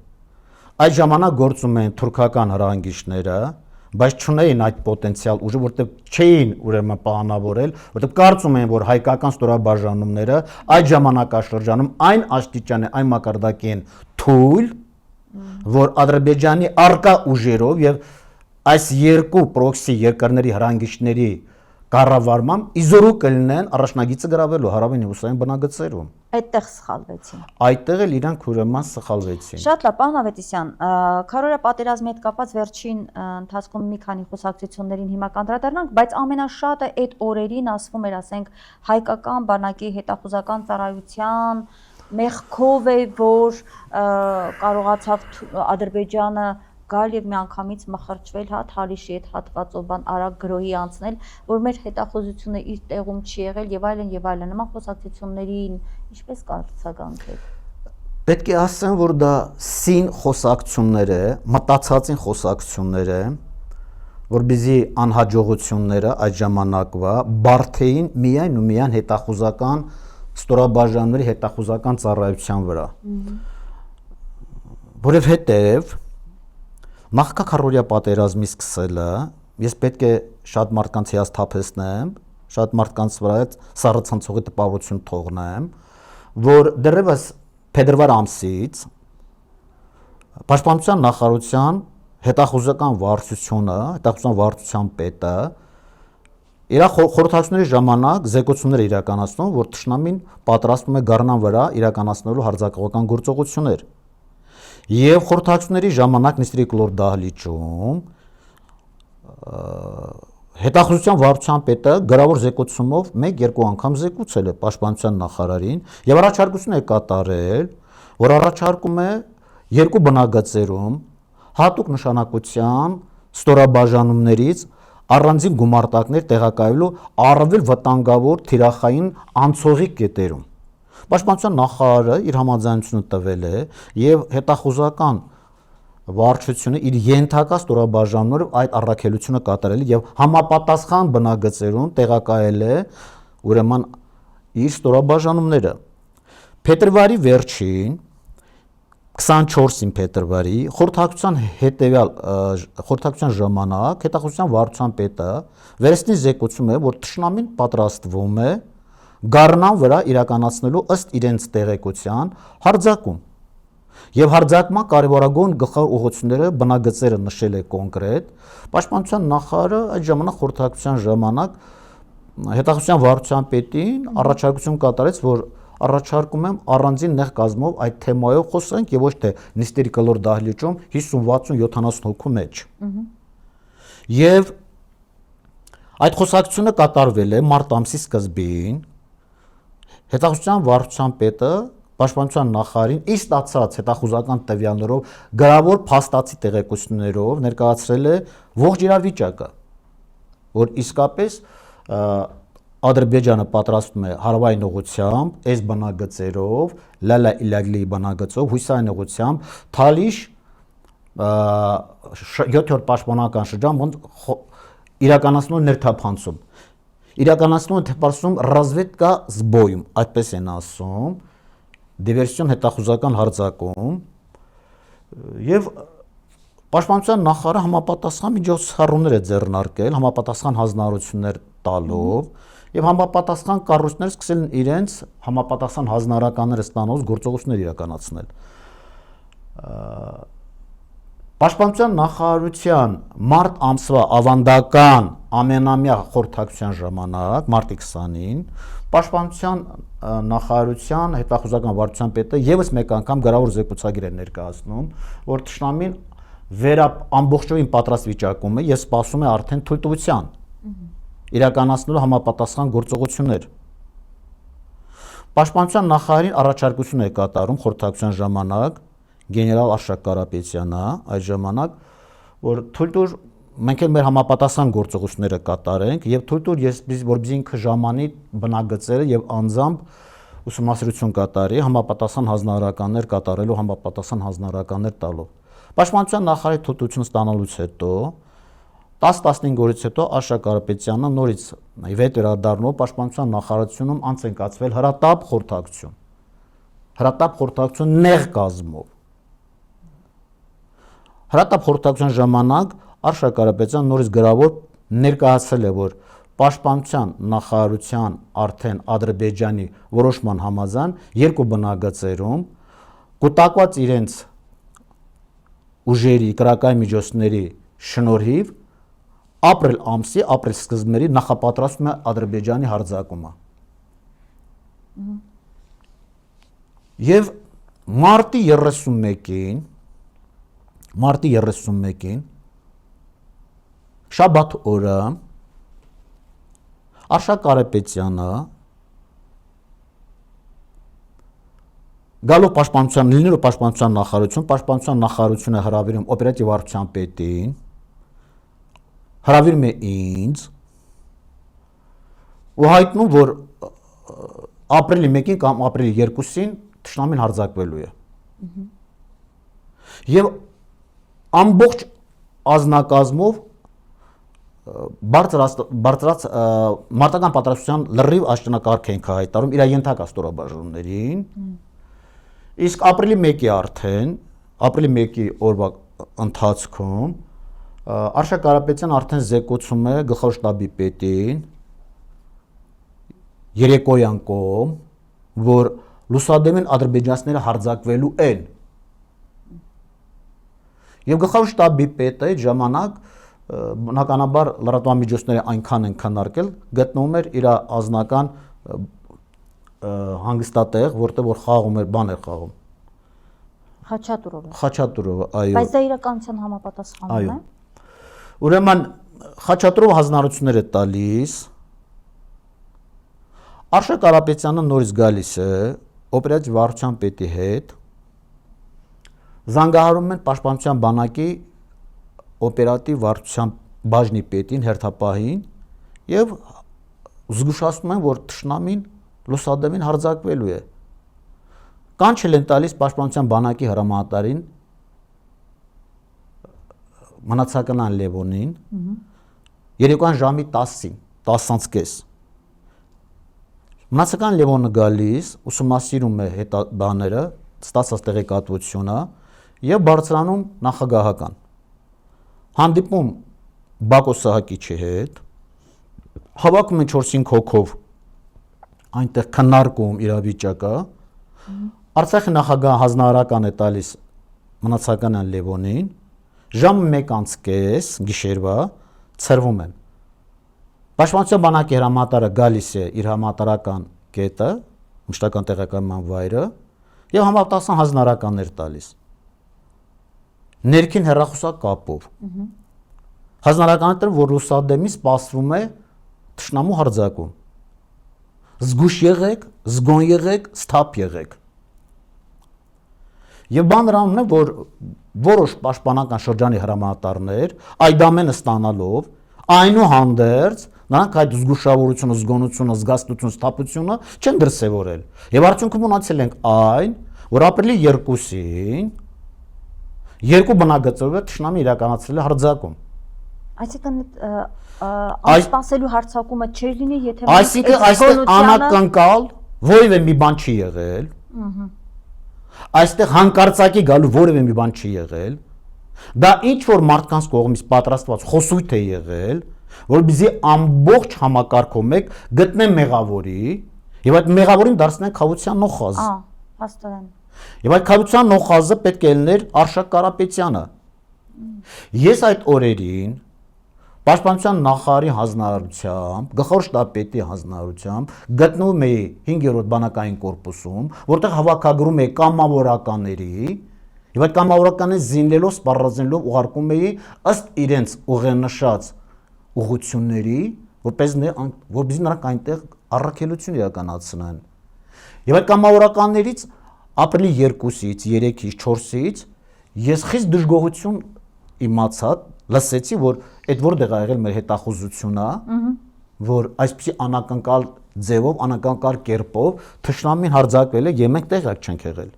Այդ ժամանակ գործում են թուրքական հրահանգիչները, բայց չունեին այդ պոտենցիալ ուժը, որտեղ չէին ուրեմն պլանավորել, որտեղ կարծում են, որ հայկական ստորաբաժանումները այդ ժամանակաշրջանում այն աստիճանի, այն մակարդակի են թույլ, որ Ադրբեջանի արկա ուժերով եւ այս երկու պրոքսի երկրների հրանգիչների կառավարմամբ իզորու կլինեն առաջնագիծը գրավելու հարավային հյուսային բնագծերում։ Այդտեղ սխալվեցին։ Այդտեղ էլ իրանք ուրեմն սխալվեցին։ Շատ լավ, պարոն Ավետիսյան, քարորիա պատերազմի հետ կապված վերջին ընթացքում մի քանի խոսակցություններին հիմա կանդրադառնանք, բայց ամենաշատը այդ օրերին ասվում էր, ասենք, հայկական բանակի հետախուզական ծառայության մեղքով է, որ կարողացավ Ադրբեջանը գալ եւ միանգամից մխրճվել Թալիշի այդ հատվածով բան արագ գրոհի անցնել, որ մեր հետախուզությունը իր տեղում չի եղել եւ այլն եւ այլն։ Նման խոսակցություններին ինչպես կարձագանքեք։ Պետք է ասեմ, որ դա սին խոսակցություններ է, մտածածին խոսակցություններ է, որբիզի անհաջողությունները այդ ժամանակվա բարթեին միայն ու միայն հետախուզական ստորաբաժանումների հետախուզական ծառայության վրա։ Որովհետեւ նախքարորիա պատերազմի սկսելը ես պետք է շատ մարդկանց հիասթափեցնեմ, շատ մարդկանց վրա սառը ցնցողի տպավորություն թողնեմ, որ դեռևս փետրվար ամսից Պաշտպանության նախարարության հետախուզական վարչությունը, հետախուզական վարչության պետը իր խորհրդակցությունների ժամանակ զեկուցումներ իրականացնում, որ թշնամին պատրաստվում է գառնան վրա իրականացնելու հարձակողական գործողություններ։ Եվ խորհրդակցությունների ժամանակ նիստերի կլոր դահլիճում հետախուզության վարչության պետը գրավոր զեկուցումով 1-2 անգամ զեկուցել է պաշտպանության նախարարին եւ առաջարկություն է կատարել, որ առաջարկում է երկու բնագծերում հատուկ նշանակության ստորաբաժանումներից առանձին գումարտակներ տեղակայելու առավել վտանգավոր թիրախային անցողիկ կետերում։ Պաշտպանության նախարարը իր համաձայնությունը տվել է եւ հետախուզական վարչությունը իր ենթակա ստորաբաժանումներով այդ առաքելությունը կատարել եւ համապատասխան բնագծերում տեղակայել է ուրեմն իր ստորաբաժանումները։ Փետրվարի վերջին 24-ին փետրվարի խորհրդակցության ժամանակ հետախուզության վարչության պետը վերստին զեկուցում է, որ թշնամին պատրաստվում է Գառնան վրա իրականացնելու ըստ իրենց տեղեկության հարձակում։ Եվ հարձակման կարևորագույն գլխավոր ուղղությունները բնագծերը նշել է կոնկրետ։ Պաշտպանության նախարարը այդ ժամանակ խորհրդակցության ժամանակ հետախուզության վարչության պետին առաջարկություն կատարեց, որ առաջարկում եմ առանձին նեղ կազմով այդ թեմայով խոսենք եւ ոչ թե նիստերի կլոր դահլիճում 50-60-70 հոգու մեջ։ Եվ այդ խոսակցությունը կատարվել է մարտ ամսի սկզբին։ Հետախուզության վարչության պետը Պաշտպանության նախարարին իր ստացած հետախուզական տվյալներով գրավոր փաստացի տեղեկություններով ներկայացրել է ողջ իրավիճակը, որ իսկապես Ադրբեջանը պատրաստում է հարավային ուղղությամբ, այս բնագծերով, Լալա Իլագլիի բնագծով, հյուսիսային ուղղությամբ Թալիշ 7-րդ պաշտպանական շրջան իրականացնում ներթափանցում։ Իրականացնում թեպարսում ռազվեդկա զբոյում, այդպես են ասում, դիվերսիոն հետախուզական հարձակում, եւ Պաշտպանության նախարարը համապատասխան միջոցառումներ է ձեռնարկել, համապատասխան հանձնարարություններ տալով եւ համապատասխան կառույցներ սկսել իրենց համապատասխան հանձնարարականները ստանալուց գործողություններ իրականացնել։ Պաշտպանության նախարարության մարտ ամսվա ավանդական ամենամյա խորհրդակցության ժամանակ մարտի 20-ին Պաշտպանության նախարարության հետախուզական վարչության պետը եւս մեկ անգամ գրավոր զեկուցագիր է ներկայացնում, որ թշնամին ամբողջովին պատրաստ վիճակում է եւ սպասում է արդեն թույլտվության իրականացնելու համապատասխան գործողություններ։ Պաշտպանության նախարարին առաջարկություն է կատարում խորհրդակցության ժամանակ գեներալ Արշակ Կարապետյանը այդ ժամանակ, որ թույլ տուր մենք էլ մեր համապատասխան գործողությունները կատարենք եւ թույլ տուր որպեսզի ինքը ժամանի բնագծերը եւ անձամբ ուսումնասիրություն կատարի համապատասխան հանձնարարականներ կատարելու համապատասխան հանձնարարականներ տալով։ Պաշտպանության նախարարի թույլտվությունը ստանալուց հետո 10-15 օրից հետո Արշակ Կարապետյանը նորից վետ վերադառնով Պաշտպանության նախարարությունում անց են կացվել հրատապ խորհրդակցություն նեղ կազմով։ Հրատապ խորհրդակցության ժամանակ Արշակ Կարապետյանը նորից գրավոր ներկայացրել է, որ Պաշտպանության նախարարության արդեն Ադրբեջանի որոշման համաձայն երկու բնագծերում կուտակված իրենց ուժերի կրակային միջոցների շնորհիվ ապրիլ ամսի ապրիլ սկզբների նախապատրաստում է Ադրբեջանի հարձակումը։ Եվ մարտի 31-ին շաբաթ օրը Արշակ Կարապետյանը գալով պաշտպանության նախարարությունը հրավիրում օպերատիվ վարչության պետին, հրավիրում է ինձ ու հայտնում, որ ապրիլի 1-ին կամ ապրիլի 2-ին թշնամին հարձակվելու է։ Եվ ամբողջ ազնագազմով բարձրած մարտական պատրաստության լրիվ աշտանակարգ ենք հայտարարում իր ենթակա ստորաբաժանումներին, իսկ ապրիլի 1-ի օրվա ընթացքում Արշակ Կարապետյանը արդեն զեկուցում է գլխավոր շտաբի պետին երեկոյան կողմ, որ լուսադեմին ադրբեջանցիները հարձակվելու են։ Եվ գլխավոր շտաբի պետը այդ ժամանակ բնականաբար լրատվամիջոցները այնքան են քննարկել, գտնվում էր իր ազնական հանգստատեղ, որտեղ որ խաղում էր, բան էր խաղում։ Խաչատուրովը, այո։ Բայց դա իրականության համապատասխանում է։ Ուրեմն Խաչատուրովը հանձնարարություններ է տալիս, Արշակ Կարապետյանը նորից գալիս է օպերատիվ վարչության պետի հետ, զանգահարում են Պաշտպանության բանակի օպերատիվ վարչության բաժնի պետին, հերթապահին եւ զգուշացնում են, որ թշնամին լուսադեմին հարձակվելու է։ Կանչել են տալիս Պաշտպանության բանակի հրամանատարին Մնացականան Լևոնին երեկոյան ժամի 10-ին, 10:30։ Մնացական Լևոնը գալիս, ուսումնասիրում է բաները, ստացած տեղեկատվությունը եւ բարձրանում նախագահական։ Հանդիպում Բակո Սահակիչի հետ, հավաքում են 4-5 հոգով այնտեղ քննարկում իրավիճակը, Արցախի նախագահը հանձնարարական է տալիս մնացականն Լևոնին, ժամը 1:30 գիշերվա ցրվում են։ Պաշտպանության բանակի հրամանատարը գալիս է իր համատարական կետը, մշտական տեղակայման վայրը եւ համապատասխան հանձնարարականներ տալիս։ Ներքին հեռախոսակապով։ Հանձնարարականները, որ լուսադեմի սպասվում է թշնամու հարձակում։ Զգուշ եղեք, զգոն եղեք, սթափ եղեք։ Եվ բան նրանում է, որ որոշ պաշտպանական շրջանի հրամանատարներ այդ ամենը ստանալով, այնուհանդերձ նրանք այդ զգուշավորությունը, զգոնությունը, զգաստությունը, սթափությունը չեն դրսևորել։ Եվ արդյունքում ունեցել ենք այն, որ ապրիլի 2-ին երկու բնագծով թշնամի իրականացրել է հարձակում։ Այսինքն անսպասելու հարձակումը չէր լինի, եթե այսինքն այստեղ անակնկալ որևէ մի բան չի եղել։ Այստեղ հանկարծակի գալու որևէ մի բան չի եղել։ Դա ինչ որ մարդկանց կողմից պատրաստված խոսույթ է եղել, որպեսզի ամբողջ համակարգում եք գտնեն մեղավորի եւ այդ մեղավորին դարձնեն խաղության նոխազ։ Հաստատ։ Եվ այդ խաղության նոխազը պետք է լիներ Արշակ Կարապետյանը։ Ես այդ օրերին Պաշտպանության նախարարի հանձնարարությամբ, գլխավոր շտաբի պետի հանձնարարությամբ գտնվում էի 5-րդ բանակային կորպուսում, որտեղ հավաքագրում էի կամավորականների, եւ այդ կամավորականները զինելով, սպառազինելով ուղարկում էի ըստ իրենց ուղենշած ուղղությունների, որպեսզի նրանք այնտեղ առաքելություն իրականացնեն։ Եվ այդ կամավորականներից ապրիլի 2-ից, 3-ից, 4-ից ես խիստ դժգոհություն իմացա, լսեցի, որ այդ որտեղ ա եղել մեր հետախուզությունը, որ այսպիսի անակնկալ ձևով, անակնկալ կերպով թշնամին հարձակվել է եւ մենք տեղյակ չենք եղել։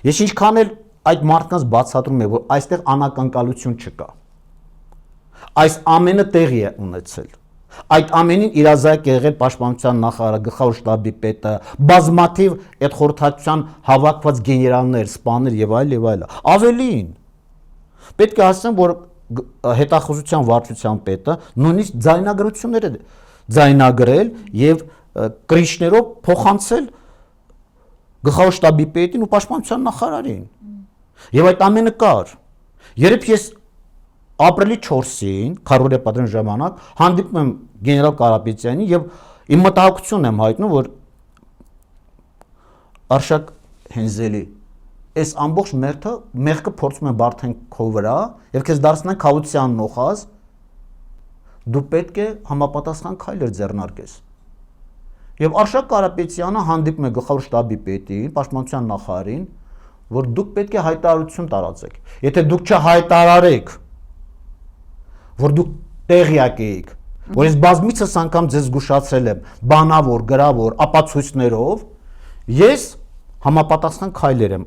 Ես ինչքան էլ այդ մարդկանց բացատրում եմ, որ այստեղ անակնկալություն չկա։ Այս ամենը տեղի է ունեցել։ Այդ ամենին իրազեկ է եղել Պաշտպանության նախարարը, գլխավոր շտաբի պետը, բազմաթիվ այդ խորհրդակցության հավաքված գեներալներ, սպաներ եւ այլ։ Ավելին, պետք է ասեմ, որ հետախուզության վարչության պետը նույնիսկ ձայնագրություններ է ձայնագրել եւ կրիչներով փոխանցել գլխավոր շտաբի պետին ու Պաշտպանության նախարարին։ Եվ այդ ամենը կար։ Երբ ես ապրիլի 4-ին, քարորիա պատրան ժամանակ հանդիպում եմ գեներալ Կարապետյանին եւ իմ մտահոգությունն եմ հայտնում, որ Արշակ Հենզելի այս ամբողջ մեղքը փորձում են բարթեն քո վրա եւ քեզ դարձնեն խաղության նոխազ, դու պետք է համապատասխան քայլեր ձեռնարկես։ Եվ Արշակ Կարապետյանը հանդիպում է գլխավոր շտաբի պետին, Պաշտպանության նախարարին, որ դուք պետք է հայտարարություն տարածեք։ Եթե դուք չհայտարարեք, որ դուք տեղյակ եք, որ ես բազմիցս անգամ ձեզ զգուշացրել եմ բանավոր, գրավոր, ապացույցներով, ես համապատասխան քայլեր եմ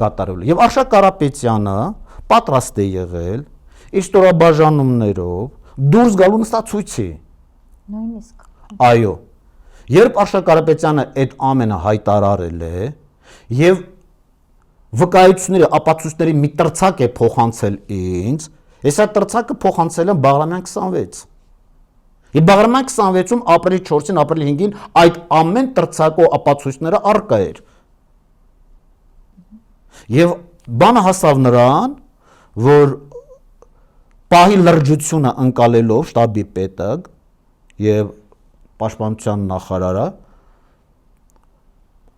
կատարելու։ Եվ Արշակ Կարապետյանը պատրաստ է եղել իր ստորաբաժանումներով դուրս գալու նստացույցի։ Նույնիսկ։ Այո։ Երբ Արշակ Կարապետյանը այդ ամենը հայտարարել է եւ վկայությունների, ապացույցների մի տրցակ է փոխանցել ինձ, ես այդ տրցակը փոխանցել եմ Բաղրամյան 26։ Եվ Բաղրամյան 26-ում ապրիլի 4-ին, ապրիլի 5-ին այդ ամեն տրցակո ապացույցները առկա էր։ Եվ բանը հասավ նրան, որ պահի լրջությունը ընկալելով շտաբի պետը եւ Պաշտպանության նախարարը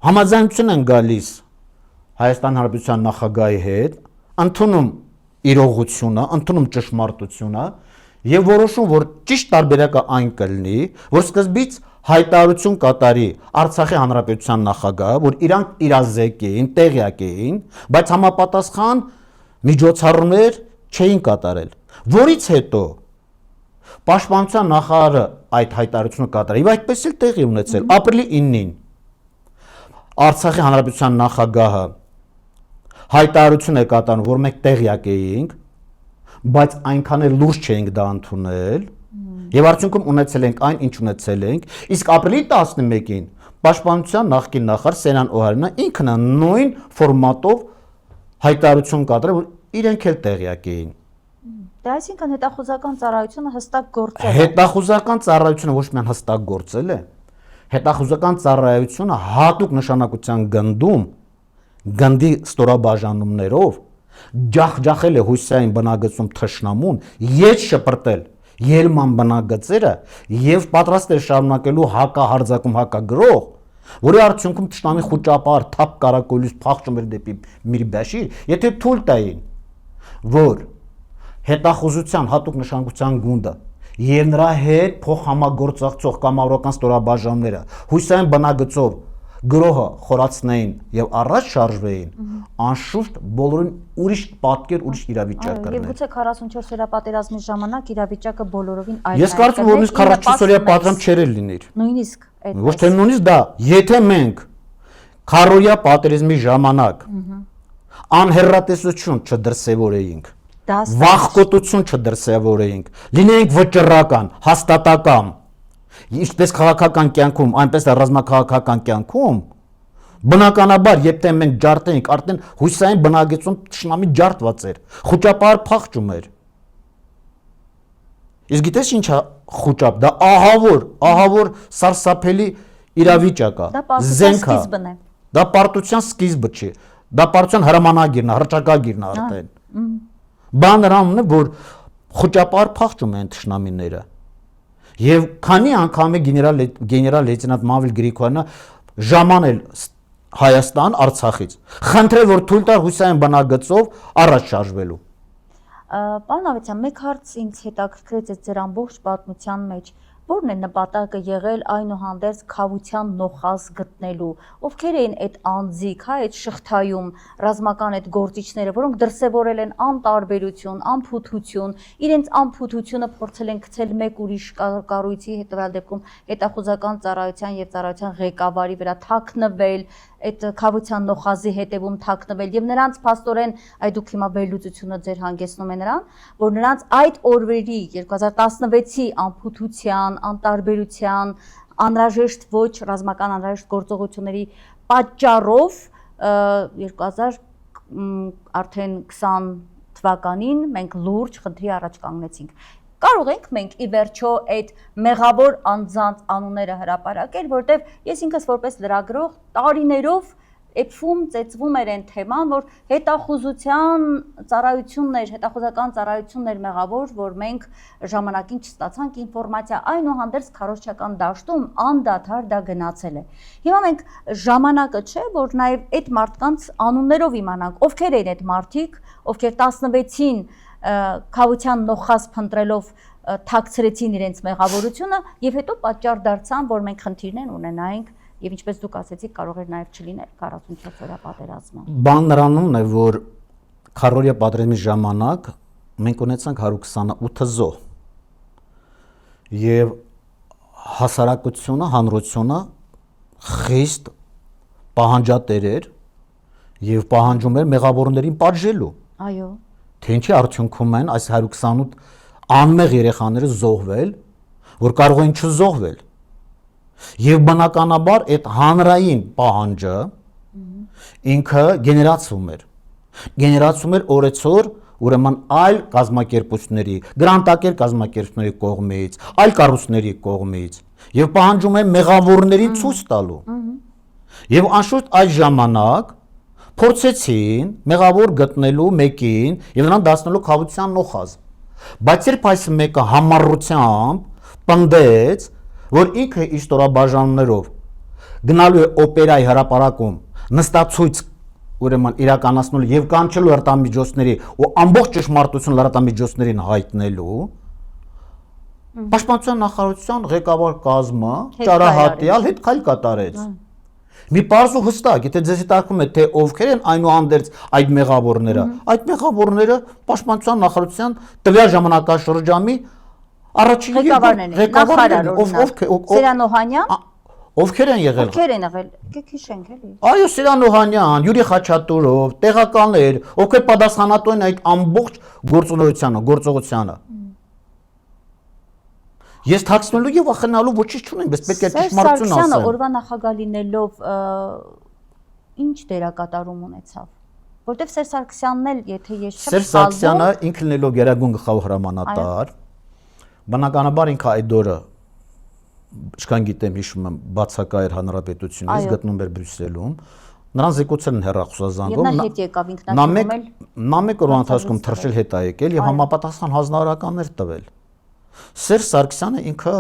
համաձայնություն են գալիս Հայաստան Հանրապետության նախագահի հետ, ընդունում իրողությունը, ընդունում ճշմարտությունը եւ որոշում, որ ճիշտ տարբերակը այն կլինի, որ սկզբից հայտարարություն կատարի Արցախի Հանրապետության նախագահը, որ իրանք իրազեկ էին, տեղյակ էին, բայց համապատասխան միջոցառումներ չէին կատարել, որից հետո Պաշտպանության նախարարը այդ հայտարարությունը կատարել եւ այդպես էլ տեղի ունեցել ապրիլի 9-ին Արցախի Հանրապետության նախագահը հայտարարություն է կատարում, որ մենք տեղյակ էինք, բայց այնքան էլ լուրջ չէինք դա ընդունել եւ արդյունքում ունեցել ենք այն, ինչ ունեցել ենք, իսկ ապրիլի 11-ին Պաշտպանության նախկին նախարար Սենան Օհանյանը ինքն է նույն ֆորմատով հայտարարություն կատարել, որ իրենք էլ տեղյակ էին։ Դա այսինքն հետախուզական ծառայությունը հստակ գործել է։ Հետախուզական ծառայությունը ոչ միայն հստակ գործել է, հետախուզական ծառայությունը հատուկ նշանակության գնդի ստորաբաժանումներով ջախջախել է հույսային բնագծում թշնամուն, ետ շպրտել ելման բնագծերը եւ պատրաստ էր շարունակելու հակահարձակում հակագրող, որի արդյունքում թշնամի խոճապար թափ կարակոլից փախչում էր դեպի Միրբաշիր, եթե թույլ տային, որ հետախուզության հատուկ նշանակության գունդը եւ նրա հետ փոխհամագործակցող կամավորական ստորաբաժանումները հույսային բնագծով գրոհը խորացնեին եւ առաջ շարժվեին, անշուշտ բոլորին ուրիշ պատկեր, ուրիշ իրավիճակ կրներ։ Եվ գուցե 44 օրյա պատերազմի ժամանակ իրավիճակը բոլորովին այլ է։ Ես կարծում եմ, որ նույնիսկ 44 օրյա պատերազմ չէր լիներ։ Նույնիսկ այդ Ոչ թե նույնիսկ դա, եթե մենք 40-օրյա պատերազմի ժամանակ անհեռատեսություն չդրսևորեինք, վախկոտություն չդրսևորեինք, լինեինք վճռական, հաստատակամ, ինչպես քաղաքական կյանքում, այնպես էլ ռազմաքաղաքական կյանքում, բնականաբար, եթե մենք ջարդեինք, արդեն հույսային բնագծում թշնամի ջարդված էր, խոճապար փախչում էր։ Իսկ գիտես ինչ է խոճապ, դա ահավոր սարսափելի իրավիճակ է, զենք է։ Դա պարտության սկիզբը չի, դա պարտության հրամանագիրն է, հռչակագիրն է արդեն։ Բան նրանն է, որ խոճապար փախչում են թշնամիները։ Եվ քանի անգամ է գեներալ լեյտենանտ Մավիլ Գրիգորյանը ժամանել Հայաստան Արցախից, խնդրել, որ թույլ տար հույսային բնագծով առաջ շարժվելու։ Պարոն Ավետիսյան, մեկ հարց ինձ հետաքրքրեց ձեր ամբողջ պատմության մեջ, որն է նպատակը եղել այնուհանդերձ քավության նոխազ գտնելու, ովքեր էին այդ անձիկ, այդ շղթայում ռազմական այդ գործիչները, որոնք դրսևորել են անտարբերություն, անփութություն, իրենց անփութությունը փորձել են գցել մեկ ուրիշ կառույցի, հետևյալ դեպքում հետախուզական ծառայության եւ ծառայության ղեկավարի վրա թաքնվել, այդ քավության նոխազի հետևում թաքնվել եւ նրանց փաստորեն այդ դուք հիմա վերլուծությունը ձեր հանգեցնում է նրան, որ նրանց այդ օրվերի 2016-ի անփութության, անտարբերության, անհրաժեշտ ոչ ռազմական անհրաժեշտ գործողությունների պատճառով 2000 արդեն 20 թվականին մենք լուրջ խնդրի առաջ կանգնեցինք։ Կարող ենք մենք ի վերջո այդ մեղավոր անձանց անունները հրապարակել, որտեղ ես ինքս որպես լրագրող տարիներով էփվում ծեծվում էր այն թեման, որ հետախուզության ծառայություններ, հետախուզական ծառայություններ մեղավոր, որ մենք ժամանակին չստացանք ինֆորմացիա, այնուհանդերձ քարոզչական դաշտում անդադար դա գնացել է։ Հիմա մենք ժամանակը չէ, որ նաև այդ մարդկանց անուններով իմանանք, ովքեր են այդ մարդիկ, ովքեր 16-ին քավության նոխազ փնտրելով թաքցրեցին իրենց մեղավորությունը եւ հետո պատճառ դարձան, որ մենք խնդիրներ ունենայինք եւ ինչպես դուք ասեցիք, կարող էր նաեւ չլինել 44 օրյա պատերազմը։ Բան նրանումն է, որ 40-օրյա պատերազմի ժամանակ մենք ունեցանք 128 զոհ եւ հասարակությունը, հանրությունը խիստ պահանջատեր էր եւ պահանջում էր մեղավորներին պատժելու։ Այո։ Թե ինչի արդյունքում են այս 128 անմեղ երեխաները զոհվել, որ կարող են չզոհվել։ Եվ բնականաբար այդ հանրային պահանջը ինքը գեներացվում էր օրեցօր, ուրեմն այլ կազմակերպությունների, գրանտակեր կազմակերպությունների կողմից, այլ կառույցների կողմից, եւ պահանջում են մեղավորներին ցույց տալու։ Եվ անշուշտ այդ ժամանակ փորձեցին մեղավոր գտնելու մեկին եւ նրան դարձնելու քավության նոխազ։ Բայց երբ այս մեկը համառությամբ պնդեց, որ ինքը իր ստորաբաժանումներով գնալու է օպերայի հրապարակում նստացույց ուրեմն իրականացնելու եւ կանչելու լրատվամիջոցների ու ամբողջ ճշմարտությունը լրատվամիջոցներին հայտնելու, Պաշտպանության նախարարության ղեկավար կազմը ճարահատյալ հետ քայլ կատարեց։ Մի պարզ ու հստակ, եթե ձեզ հետաքրքրում է, թե ովքեր են այնուհանդերձ այդ մեղավորները պաշտպանության նախարարության տվյալ ժամանակաշրջանի առաջին ղեկավարներն Սերան Օհանյան, ովքեր են եղել։ Ովքեր են եղել, կհիշենք էլի։ Այո, Սերան Օհանյան, Յուրի Խաչատուրով, տեղականներ, ովքեր պատասխանատու են այդ ամբողջ գործողությանը։ Ես թաքցնելու եւ վախենալու ոչինչ չունեմ, բայց պետք է Սերժ ճշմարտություն Սարգսյանը ասեմ։ օրվա նախագահ լինելով ինչ դերակատարում ունեցավ։ Որտեվ Սերժ Սարգսյանն էլ, եթե ես չեմ Սերժ Սարգսյանը ինքը լինելով Գերագույն գլխավոր հրամանատար, բնականաբար ինքը այդ օրը ինչքան գիտեմ, հիշում եմ, բացակայ էր հանրապետությունից, գտնում էր Բրյուսելում, նրան զեկուցել են հեռախոսազանգով, նա հետ եկավ ինքնաչափում էլ, նա մեկ օրվա ընթացքում թռչել հետ է եկել եւ համապատասխան հանձնարարականներ տվել։ Սերժ Սարգսյանը ինքը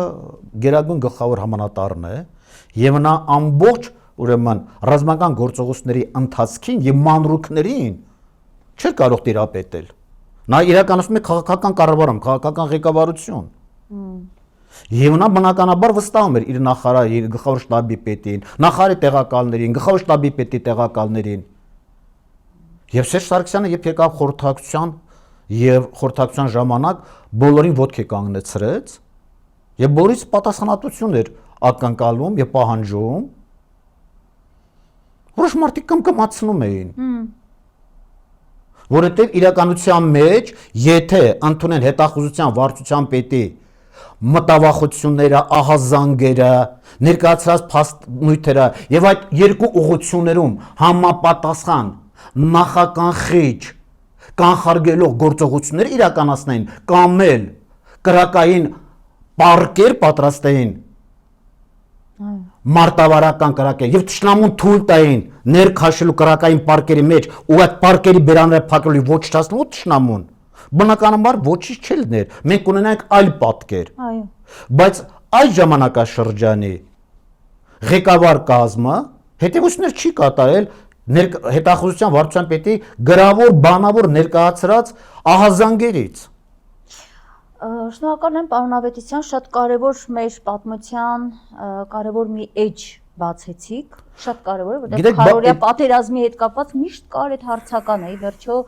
Գերագույն գլխավոր հրամանատարն է եւ նա ամբողջ ուրեմն ռազմական գործողությունների ընթացքին եւ մանրուքներին չէր կարող տիրապետել։ Նա իրականացնում է քաղաքական կառավարում, քաղաքական ղեկավարություն։ Եվ նա բնականաբար վստահում էր իր նախարարի, իր գլխավոր շտաբի պետին, նախարարի տեղակալներին, գլխավոր շտաբի պետի տեղակալներին։ Եվ Սերժ Սարգսյանը երբ եկավ խորհրդակցության եւ խորհրդակցության ժամանակ բոլորին ոտք է կանգնեցրեց եւ բոլորից պատասխանատվություն էր ակնկալում եւ պահանջում։ Որոշ մարդիկ կմկմացնում էին։ Որովհետեւ իրականության մեջ, եթե ընդունեն հետախուզության վարչության պետի մտավախությունները, ահազանգերը, ներկայացրած փաստնյութերը եւ այդ երկու ուղղություններում համապատասխան նախականխիչ կանխարգելող գործողություններ իրականացնեն կամ էլ կրակային պարկեր պատրաստեին մարտավարական կրակեր եւ թշնամուն թույլ տային ներքաշելու կրակային պարկերի մեջ ու այդ պարկերի բերանները փակելու ոչ չասնու թշնամուն բնականաբար ոչինչ չլներ մենք ունենանք այլ պատկեր այո բայց այդ ժամանակաշրջանի ղեկավար կազմը հետևություններ չի կատարել հետախուզության վարչության պետի գրավոր բանավոր ներկայացրած ահազանգերից Շնորհակալ եմ պարոն Ավետիսյան, շատ կարևոր մեր պատմության կարևոր մի էջ բացեցիք, շատ կարևոր է, որտեղ քարորիա պատերազմի հետ կապված միշտ կար այդ հարցականը, ի վերջո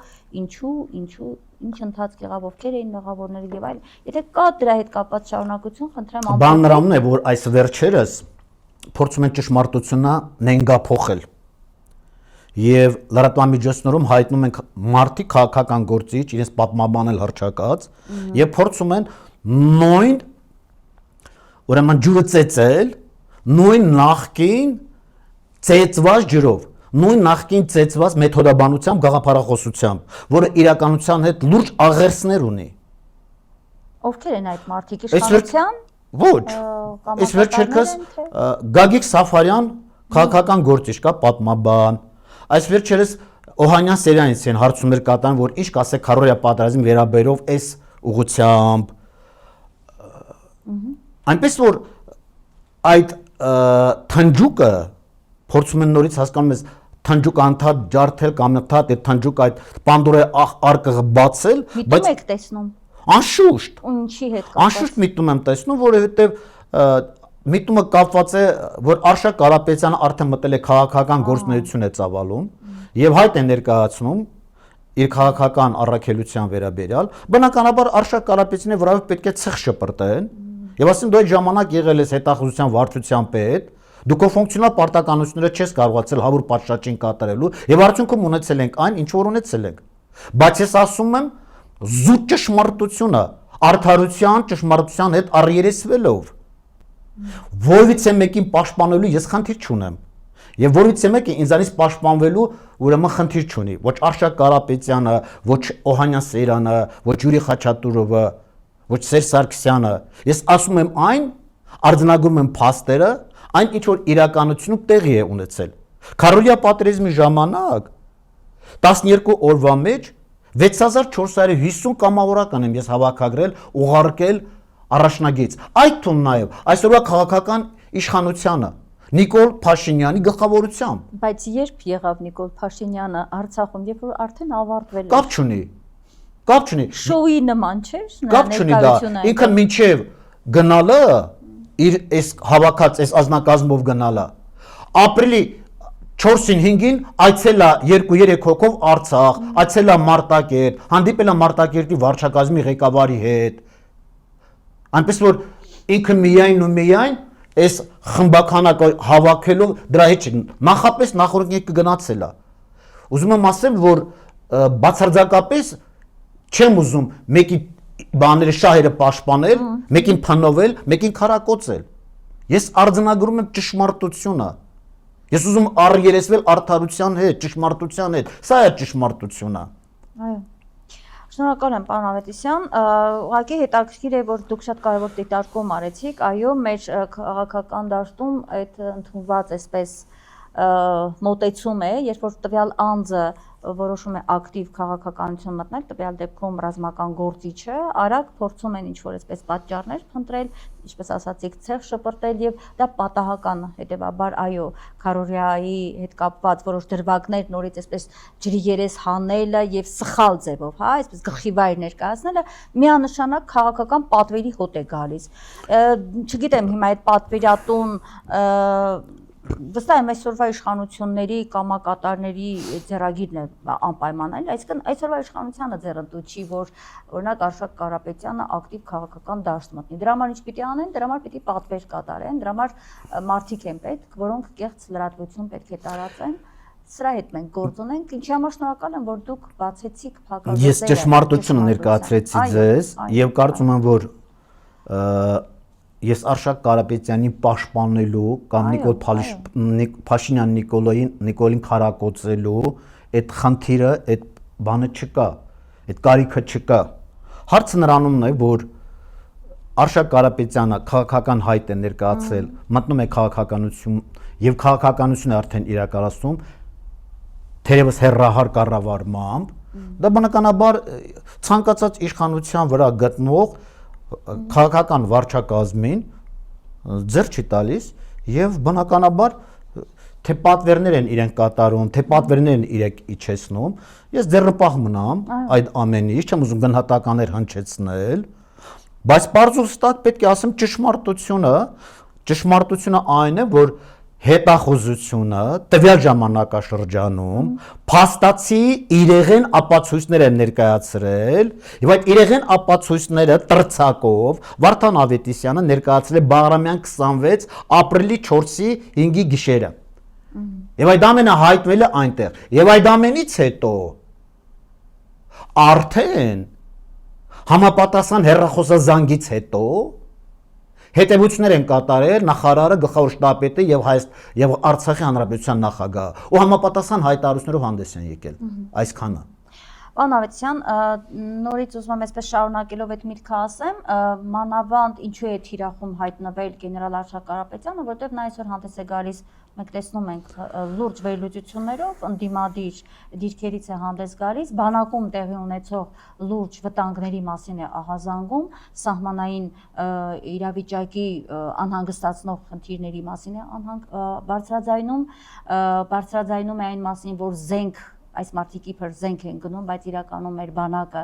ինչու, ինչ ընթացք եղավ, ովքեր էին մեղավորները եւ այլն։ Եթե կա դրա հետ կապված շարունակություն, խնդրեմ ամփոփեք։ Բանն նրանն է, որ այս վերջերս փորձում են ճշմարտությունը նենգափոխել։ Եվ լրատվամիջոցներում հայտնում են մարդիկ քաղաքական գործիչ, իրենց պատմաբանել հռչակած եւ փորձում են նույն ուրեմն ջուրը ծեծել, նույն նախքին ծեծված ջրով, նույն նախքին ծեծված մեթոդաբանությամբ, գաղափարախոսությամբ, որը իրականության հետ լուրջ աղերսներ ունի։ Ովքեր են այդ մարդիկ իշխանության։ Ոչ։ Այս վերջերս Գագիկ Սաֆարյան քաղաքական գործիչ կա, պատմաբան։ Այս վերջերս Օհանյան Սերյանից են հարցումներ կատարում, որ ինչ կասեք քարորիա պատերազմի վերաբերով այս ուղղությամբ։ Այնպես որ այդ թնջուկը փորձում են նորից հասկանում ես թնջուկ անդադ ջարդել կամ անդադ այդ թնջուկ այդ Պանդորայի արկղը բացել, բայց եք տեսնում։ Անշուշտ։ Ու ինչի հետ կապված։ Անշուշտ միտում եմ տեսնում, որովհետև միտումը կապված է, որ Արշակ Կարապետյանը արդեն մտել է քաղաքական գործունեություն է ծավալում եւ հայտ է ներկայացնում իր քաղաքական առաքելության վերաբերյալ, բնականաբար Արշակ Կարապետյանի վրա պետք է ցեղ շպրտեն եւ ասեն դու այդ ժամանակ եղել ես հետախուզության վարչության պետ, դու քո ֆունկցիոնալ պարտականությունները չես կարողացել հավուր պատշաճին կատարելու եւ արդյունքում ունեցել ենք այն, ինչ որ ունեցել ենք։ Բայց ես ասում եմ զուտ ճշմարտությունը արդարության ճշմարտության հետ առերեսվելով որևիցե մեկին պաշտպանելու ես խնդիր չունեմ եւ որևիցե մեկը ինձանից պաշտպանվելու ուրեմն խնդիր չունի ոչ Արշակ Կարապետյանը ոչ Օհանյան Սերյանը ոչ Յուրի Խաչատուրովը ոչ Սերժ Սարգսյանը ես ասում եմ այն արձանագրում եմ փաստերը այն ինչ որ իրականությունում տեղի է ունեցել քարորիա պատերազմի ժամանակ 12 օրվա մեջ 6450 կամավորական եմ ես հավաքագրել ուղարկել առաջնագիծ այդ թվում նաև այսօրվա քաղաքական իշխանությանը Նիկոլ Փաշինյանի գլխավորությամբ բայց երբ եղավ Նիկոլ Փաշինյանը Արցախում երբ որ արդեն ավարտվել էր կապ չունի շոուի նման չէ կապ չունի դա ինքը մինչև գնալը իր այս հավաքած այս ազնագազմով գնալը ապրիլի 4-ին 5-ին այցելա 2-3 հոգով Արցախ, այցելա Մարտակերտ, հանդիպելա Մարտակերտի վարչակազմի ղեկավարի հետ։ Այնպես որ ինքը միայն ու միայն այս խմբականակը հավաքելով դրա հետ նախապես նախորդ եկը գնացել է։ Ուզում եմ ասեմ, որ բացարձակապես չեմ ուզում մեկի բաները շահերը պաշտպանել, մեկին փնովել, մեկին քարակոծել։ Ես արձանագրում եմ ճշմարտությունը։ Ես ուզում առերեսվել արդարության հետ, ճշմարտության հետ։ Սա է ճշմարտությունը։ Այո։ Շնորհակալ եմ, պարոն Ավետիսյան։ Ուղղակի հետաքրքիր է, որ դուք շատ կարևոր դիտարկում արեցիք, այո, մեր քաղաքական դաշտում այդ ընդունված այսպես մոտեցում է, երբ որ տվյալ անձը որոշում է ակտիվ քաղաքականություն մտնել, տվյալ դեպքում ռազմական գործիչը, արագ փորձում են ինչ-որ այսպես պատճառներ փնտրել, ինչպես ասացիք, ցեղ շպրտել եւ դա պատահական, հետեւաբար այո, քարորիայի հետ կապված որոշ դրվագներ նորից այսպես ջրի երես հանելը եւ սխալ ձևով, հա, այսպես գլխիվայր ներկայացնելը միանշանակ քաղաքական պատվերի հոտ է գալիս։ Չգիտեմ հիմա այդ պատվիրատուն վստահ եմ այսօրվա իշխանությունների կամակատարների ձեռագիրն է անպայման, այսինքն այսօրվա իշխանությանը ձեռնտու չի, որ օրինակ Արշակ Կարապետյանը ակտիվ քաղաքական դաշտ մտնի։ Դրա համար ինչ պիտի անեն, դրա համար պիտի պատվեր կատարեն, դրա համար մարդիկ են պետք, որոնք կեղծ լրատվություն պետք է տարածեն։ Սրա հետ մենք գործ ունենք, ինչի համար շնորհակալ եմ, որ դուք բացեցիք փակագործերը։ Ես ճշմարտությունը ներկայացրեցի ձեզ եւ կարծում եմ, որ ես Արշակ Կարապետյանին պաշտպանելու կամ Նիկոլ Փաշինյան Նիկոլին քարակոծելու այդ խնդիրը, այդ բանը չկա, այդ կարիքը չկա։ Հարցը նրանումն է, որ Արշակ Կարապետյանը քաղաքական հայտ է ներկայացել, մտնում է քաղաքականություն եւ քաղաքականությունը արդեն իրականացնում, թերևս հերրահար կառավարմամբ, դա բնականաբար ցանկացած իշխանության վրա գտնող քաղաքական վարչակազմին ձեռ չի տալիս եւ բնականաբար թե պատվերներ են իրենք կատարում, թե պատվերներ են իրենք իջեցնում, ես ձեռնպահ մնամ այդ ամենից, չեմ ուզում գնահատականներ հնչեցնել, բայց բարձրաստատ պետք է ասեմ ճշմարտությունը այն է, որ հետախուզությունը տվյալ ժամանակաշրջանում փաստացի իրեղեն ապացույցներ են ներկայացրել եւ այդ իրեղեն ապացույցները տրցակով Վարդան Ավետիսյանը ներկայացրել է Բաղրամյան 26 ապրիլի 4-ի 5-ի գիշերը եւ այդ ամենը հայտնվել է այնտեղ եւ այդ ամենից հետո արդեն համապատասխան հեռախոսազանգից հետո հետևություններ են կատարել նախարարը, գլխավոր շտաբետը եւ Արցախի հանրապետության նախագահը ու համապատասխան հայտարարություններով հանդես են եկել այսքանը։ Պարոն Ավետիսյան, նորից ուզում եմ այսպես շարունակելով այդ միտքը ասեմ, մանավանդ ինչու է թիրախում հայտնվել գեներալ Արշակ Կարապետյանը, որտեղ նա այսօր հանդես է գալիս, մենք տեսնում ենք լուրջ վերլուծություններով, ընդդիմադիր դիրքերից է հանդես գալիս, բանակում տեղի ունեցող լուրջ վտանգների մասին է ահազանգում, սահմանային իրավիճակի անհանգստացնող խնդիրների մասին է բարձրաձայնում է այն մասին, որ զենք այս մարդիկ իբր զենք են գնում, բայց իրականում մեր բանակը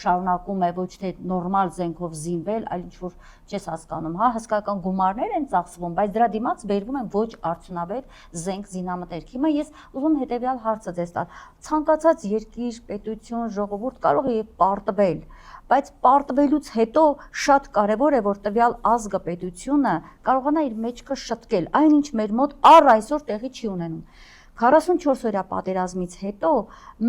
շարունակում է ոչ թե նորմալ զենքով զինվել, այլ ինչ-որ չես հասկանում, հա, հսկայական գումարներ են ծախսվում, բայց դրա դիմաց բերվում են ոչ արդյունավետ զենք զինամթերք։ Հիմա ես ուզում հետեւյալ հարցը ձեզ տալ. ցանկացած երկիր, պետություն, ժողովուրդ կարող է պարտվել, բայց պարտվելուց հետո շատ կարևոր է, որ տվյալ ազգը, պետությունը կարողանա իր մեջքը շտկել, այնինչ մեր մոտ առ այսօր տեղի չի ունենում։ 44-օրյա պատերազմից հետո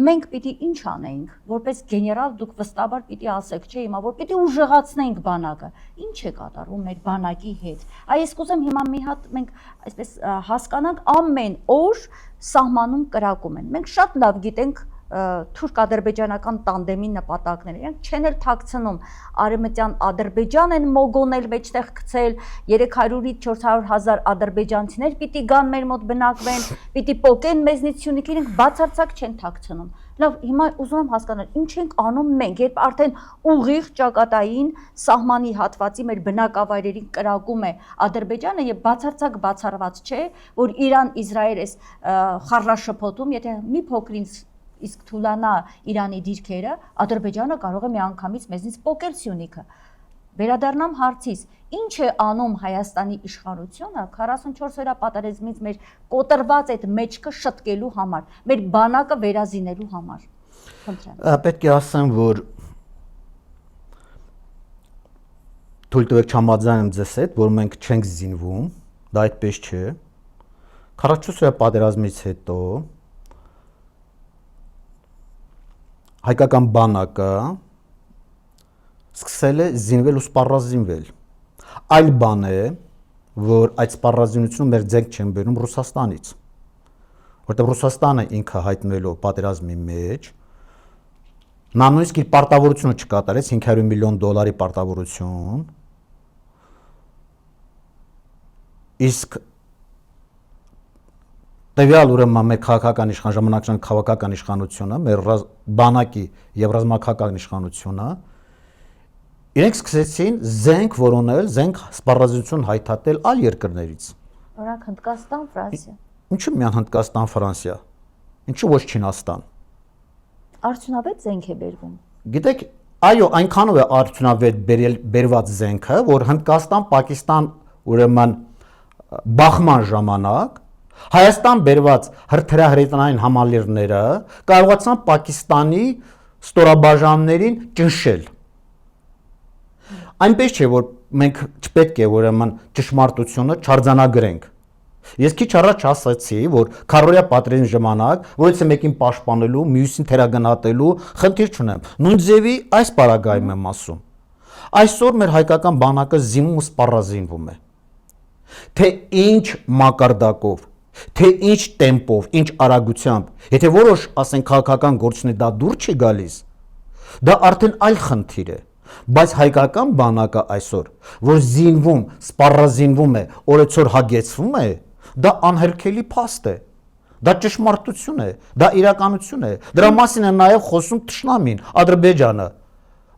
մենք պիտի ինչ անեինք, որպես գեներալ դուք վստահաբար պիտի ասեք, չէ՞ հիմա, որ պիտի ուժեղացնեինք բանակը։ Ինչ է կատարվում մեր բանակի հետ։ Այս կուզեմ հիմա մի հատ մենք այսպես հասկանանք, ամեն օր սահմանում կրակում են։ Մենք շատ լավ գիտենք թուրք-ադրբեջանական տանդեմի նպատակները, իրենք չեն էլ թաքցնում, արևմտյան Ադրբեջան են մոգոնել, մեջտեղ գցել 300-ից 400,000 ադրբեջանցիներ պիտի գան մեր մոտ բնակվեն, պիտի պոկեն մեզնից Սյունիք, իրենք բացարձակ չեն թաքցնում։ Լավ, հիմա ուզում եմ հասկանալ, ինչ ենք անում մենք, երբ արդեն ուղիղ ճակատային սահմանի հատվածի մեր բնակավայրերին կրակում է Ադրբեջանը եւ բացարձակ բացառված չէ, որ Իրան-Իսրայել էս խառնաշփոթում, եթե մի փոքրինչ իսկ թուլանա Իրանի դիրքերը, Ադրբեջանը կարող է միանգամից մեզնից պոկել Սյունիքը։ Վերադառնամ հարցիս, ինչ է անում Հայաստանի իշխանությունը 44-օրյա պատերազմից մեր կոտրված այդ մեջքը շտկելու համար, մեր բանակը վերազինելու համար։ Պետք է ասեմ, որ թույլ տվեք չհամաձայն եմ ձեզ հետ, որ մենք չենք զինվում, դա այդպես չէ։ 44-օրյա պատերազմից հետո հայկական բանակը սկսել է զինվել ու սպառազինվել։ Այլ բան է, որ այդ սպառազինությունը մեր ձեռք չեն բերում Ռուսաստանից, որտեղ Ռուսաստանը ինքը հայտնվելով պատերազմի մեջ, նա նույնիսկ իր պարտավորությունը չկատարեց, $500 միլիոն պարտավորություն, իսկ տվյալ ուրեմն մեր քաղաքական իշխան ժամանակաշրջան քաղաքական իշխանությունը, մեր բանակի եւ ռազմաքաղաքական իշխանությունը իրենք սկսեցին զենք որոնել, զենք սպառազինություն հայթաթել այլ երկրներից։ Օրինակ Հնդկաստան, Ֆրանսիա։ Ինչու՞ միայն Հնդկաստան, Ֆրանսիա։ Ինչու՞ ոչ Չինաստան։ Արդյունավետ զենք է բերվում։ Գիտեք, այո, այնքանով է արդյունավետ բերված զենքը, որ Հնդկաստան, Պակիստան ուրեմն բախման ժամանակ Հայաստան բերված հրթիռահրետանային համալիրները կարողացան Պակիստանի ստորաբաժանումներին ճնշել։ Այնպես չէ, որ մենք չպետք է ուրեմն ճշմարտությունը չարձանագրենք։ Ես քիչ առաջ ասացի, որ քարորիա պատերազմի ժամանակ որից է մեկին պաշտպանելու, մյուսին թերագնահատելու խնդիր չունեմ։ Նույն ձևի այս պարագայում եմ ասում։ Այսօր մեր հայկական բանակը զինվում ու սպառազինվում է։ Թե ինչ մակարդակով, թե ինչ տեմպով, ինչ արագությամբ, եթե որոշ, ասենք, քաղաքական գործունեություն դա դուր չի գալիս, դա արդեն այլ խնդիր է։ Բայց հայկական բանակը այսօր, որ զինվում, սպառազինվում է, օրեցօր հագեցվում է, դա անհերքելի փաստ է։ Դա ճշմարտություն է, դա իրականություն է։ Դրա մասին է նաև խոսում թշնամին, Ադրբեջանը,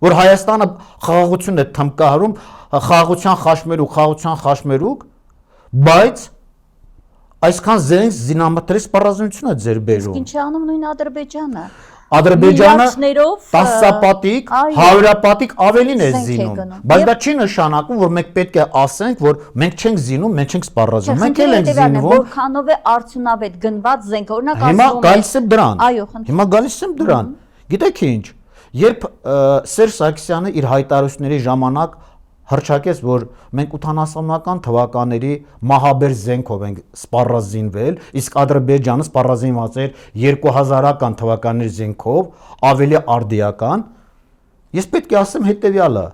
որ Հայաստանը խաղաղություն է թմկահարում, խաղաղության խաշմերուկ, բայց այսքան զենք զինամթերք սպառազինություն է ձեր բերում։ Ինչ է անում նույն Ադրբեջանը։ Ադրբեջանը միլիարդներով, տասապատիկ, այո, հարյուրապատիկ ավելին է զենք է զինում, գնում։ բայց դա չի նշանակում, որ մենք պետք է ասենք, որ մենք չենք զինում, մենք չենք սպառազինում, մենք էլ ենք Հետևյալն է, զինվում։ որքանով է արդյունավետ գնված զենքը, օրինակ Հիմա ասում գալիս եմ դրան։ Այո, խնդրում։ Հիմա գալիս եմ դրան։ Գիտեք ինչ, երբ Սերժ Սարգսյանը իր հայտարարությունների ժամանակ հռչակեց, որ մենք 80-ական թվականների մահաբեր զենքով ենք սպառազինվել, իսկ Ադրբեջանը սպառազինված էր 2000-ական թվականների զենքով, ավելի արդիական, ես պետք է ասեմ հետևյալը.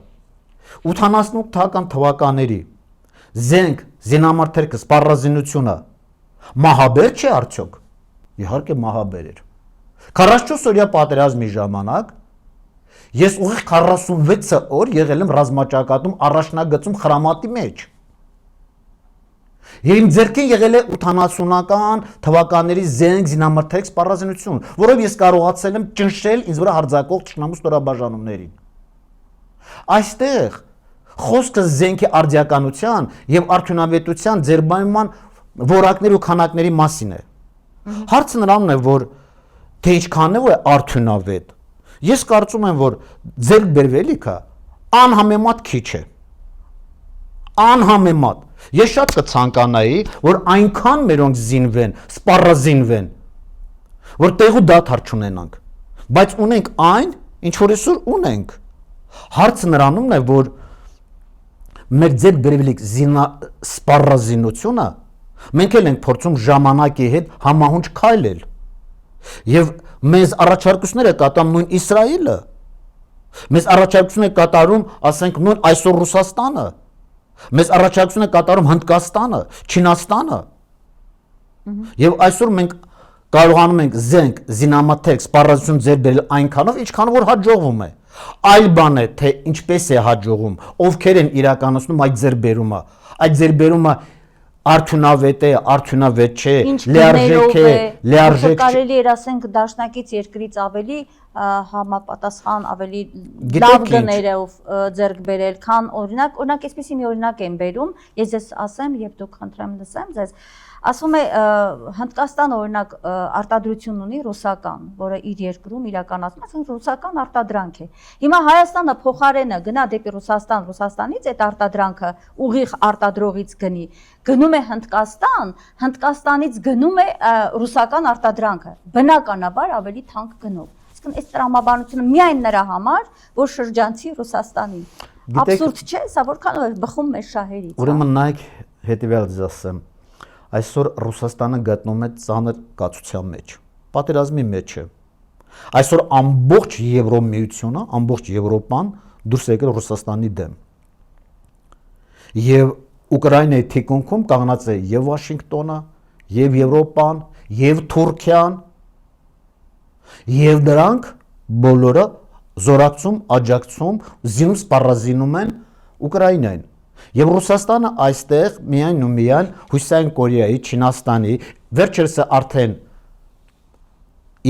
88 թվականների զենք, զինամթերքը, սպառազինությունը մահաբեր չէ արդյոք։ Իհարկե մահաբեր էր։ 44 օրյա պատերազմի ժամանակ ես ուղիղ 46 օր եղել եմ ռազմաճակատում առաջնագծում Խրամատի մեջ։ Իմ ձեռքին եղել է 80-ական թվականների զենք, զինամթերք, սպառազինություն, որով ես կարողացել եմ ճնշել ինձ վրա հարձակող թշնամու ստորաբաժանումներին։ Այստեղ խոսքը զենքի արդիականության եւ արդյունավետության ձեռբերման որակների ու քանակների մասին է։ Հարցը նրանում է, որ թե ինչքանով է արդյունավետ։ Ես կարծում եմ, որ ձեռք բերվելիքը անհամեմատ քիչ է։ Անհամեմատ։ Ես շատ կցանկանայի, որ այնքան մերոնք զինվեն, սպառազինվեն, որ տեղու դադար չունենանք։ Բայց ունենք այն, ինչ որ այսօր ունենք։ Հարցը նրանում է, որ մեր ձեռք բերվելիք սպառազինությունը մենք էլ ենք փորձում ժամանակի հետ համահունչ քայլել։ Եվ մեզ առաջարկություններ է կատարում նույն Իսրայելը, մեզ առաջարկություն է կատարում, ասենք, նույն այսօր Ռուսաստանը, մեզ առաջարկություն է կատարում Հնդկաստանը, Չինաստանը։ Եվ այսօր մենք կարողանում ենք զենք, զինամթերք, սպառազինություն ձեռք բերել այնքանով, ինչքանով որ հաջողվում է։ Այլ բան է, թե ինչպես է հաջողում, ովքեր են իրականացնում այդ ձեռքբերումը։ Այդ ձեռքբերումը արդյունավետ է, արդյունավետ չէ, լիարժեք է, լիարժեք չէ։ Կարելի էր ասենք դաշնակից երկրից ավելի համապատասխան, ավելի լավ գներով ձեռք բերել, քան օրինակ այսպեսի մի օրինակ եմ բերում, ես ասեմ եւ դուք խնդրեմ լսեմ ձեզ։ Ասում է Հնդկաստանը օրինակ արտադրություն ունի ռուսական, որը իր երկրում իրականացնում է, ռուսական արտադրանք է։ Հիմա Հայաստանը փոխարենը գնա դեպի Ռուսաստան, Ռուսաստանից այդ արտադրանքը ուղիղ արտադրողից գնի, գնում է Հնդկաստան, Հնդկաստանից գնում է ռուսական արտադրանքը, բնականաբար ավելի թանկ գնով։ Իսկ այս տրամաբանությունը միայն նրա համար, որ շրջանցի Ռուսաստանին։ Աբսուրդ չէ, սա որքանով է բխում մեր շահերից։ Ուրեմն նայեք հետևյալը ասեմ։ Այսօր Ռուսաստանը գտնվում է ծանր կացության մեջ, պատերազմի մեջ է։ Այսօր ամբողջ Եվրոմիությունը, ամբողջ Եվրոպան դուրս եկել Ռուսաստանի դեմ։ Եվ Ուկրաինայի թիկունքում կանգնած է եւ Վաշինգտոնը, եւ Եվրոպան, եւ Թուրքիան, եւ դրանք բոլորը զորակցում, աջակցում, զինում սպառազինում են Ուկրաինային։ Եվ Ռուսաստանը այստեղ միայն ու միայն Հյուսիսային Կորեայի, Չինաստանի, վերջերս արդեն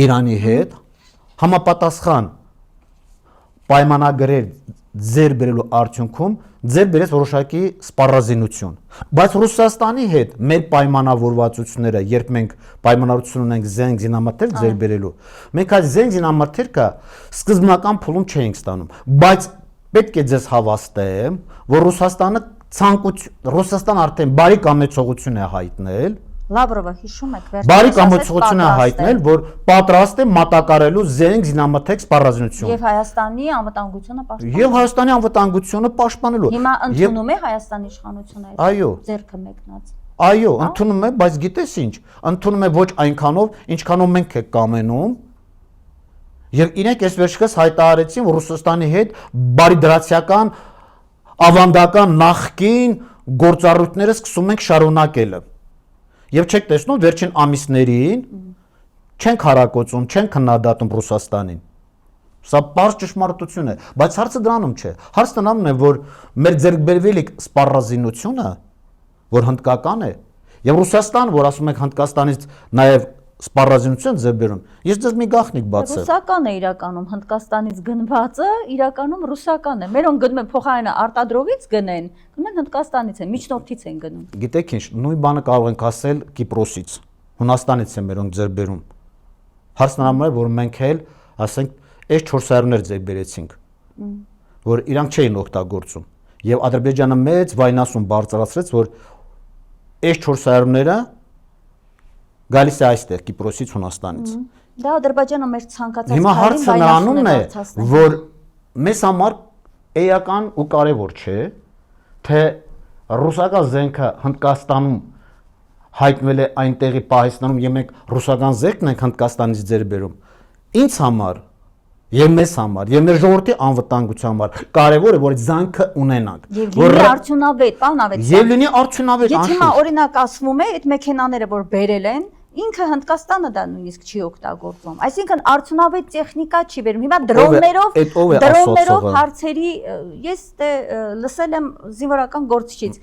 Իրանի հետ համապատասխան պայմանագրեր ձեր բերելու արդյունքում ձեր բերեց որոշակի սպառազինություն։ Բայց Ռուսաստանի հետ մեր պայմանավորվածությունները, երբ մենք պայմանավորություն ունենք զենք զինամթերք ձեր բերելու, մենք այդ զենք զինամթերքը սկզբնական փուլում չենք ստանում, բայց պետք է ձեզ հավաստեմ, որ Ռուսաստան արդեն բարի կամեցողություն է հայտնել, Լավրովը հիշում եք բարի կամեցողություն է հայտնել, որ պատրաստ է մատակարելու զենք զինամթերք սպառազինություն։ Եվ Հայաստանի անվտանգությունը պաշտպանելու։ Եվ Հայաստանի անվտանգությունը պաշտպանելու։ Հիմա ընդունում է Հայաստանի իշխանությունը այդ Այո։ ձեռքը մեկնած։ Այո, ընդունում է, բայց գիտես ինչ, ընդունում է ոչ այնքանով, ինչքանով մենք ենք կամենում։ Եվ իրենք այս վերջերս հայտարարեցին, որ Ռուսաստանի հետ բարիդրացիական ավանդական նախկին գործառույթները սկսում ենք շարունակելը։ Եվ չեք տեսնում վերջին ամիսներին չենք հարակոծում, չենք քննադատում Ռուսաստանին։ Սա պարզ ճշմարտություն է, բայց հարցը դրանում չէ։ Հարցը դրանում է, որ մեր ձեռքբերվելիք սպառազինությունը, որ հնդկական է, եւ Ռուսաստան, որ ասում ենք Հնդկաստանից նաեւ սպառազինություն ձեռբերում։ Ես ձեզ մի գաղտնիք բացեմ։ Ռուսական է իրականում Հնդկաստանից գնվածը, իրականում ռուսական է։ Մերոնք գնում են փոխարենը արտադրողից գնեն, գնում են Հնդկաստանից են, միջնորդից են գնում։ Գիտեք ինչ, նույն բանը կարող ենք ասել Կիպրոսից։ Հունաստանից են մերոնք ձեռբերում։ Հարցն անում է, որ մենք էլ, ասենք, S400-ներ ձեռբերեցինք, որ իրանք չէին օգտագործում։ Եվ Ադրբեջանը մեծ վայնասուն բարձրացրեց, որ S400-ները գալիս է այստեղ Կիպրոսից, Հունաստանից։ Դա Ադրբեջանը մեր ցանկացած Հիմա հարցը նրանում է, որ մեզ համար էական ու կարևոր չէ, թե ռուսական զենքը Հնդկաստանում հայտնվել է այնտեղի պահեստանում եւ մենք ռուսական զենքն ենք Հնդկաստանից ձեռբերում։ Ինձ համար եւ մեզ համար եւ մեր ժողովրդի անվտանգության համար կարեւոր է որ այդ զենքը ունենանք որ արդյունավետ, պարոն Ավետիսյան, եւ լինի արդյունավետ անշուշտ։ Եթե հիմա օրինակ ասվում է այդ մեքենաները որ բերել են, ինքը Հնդկաստանը դա նույնիսկ չի օգտագործում։ Այսինքն արդյունավետ տեխնիկա չի վերում։ Հիմա դրոններով հարցերի ես լսել եմ զինվորական գործիչից։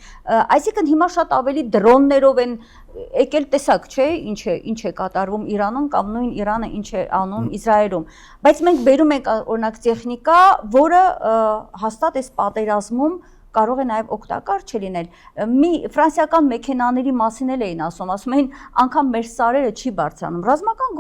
Այսինքն հիմա շատ ավելի դրոններով են եկել տեսակ, չէ, ինչ է կատարվում Իրանում կամ նույն Իրանը ինչ է անում Իսրայելում։ Բայց մենք բերում ենք օրինակ տեխնիկա, որը հաստատ այս պատերազմում կարող է նաև օգտակար չլինել։ Մի ֆրանսիական մեքենաների մասին էլ էին ասում էին, անգամ մեր սարերը չի բարձրանում։ Ռազմական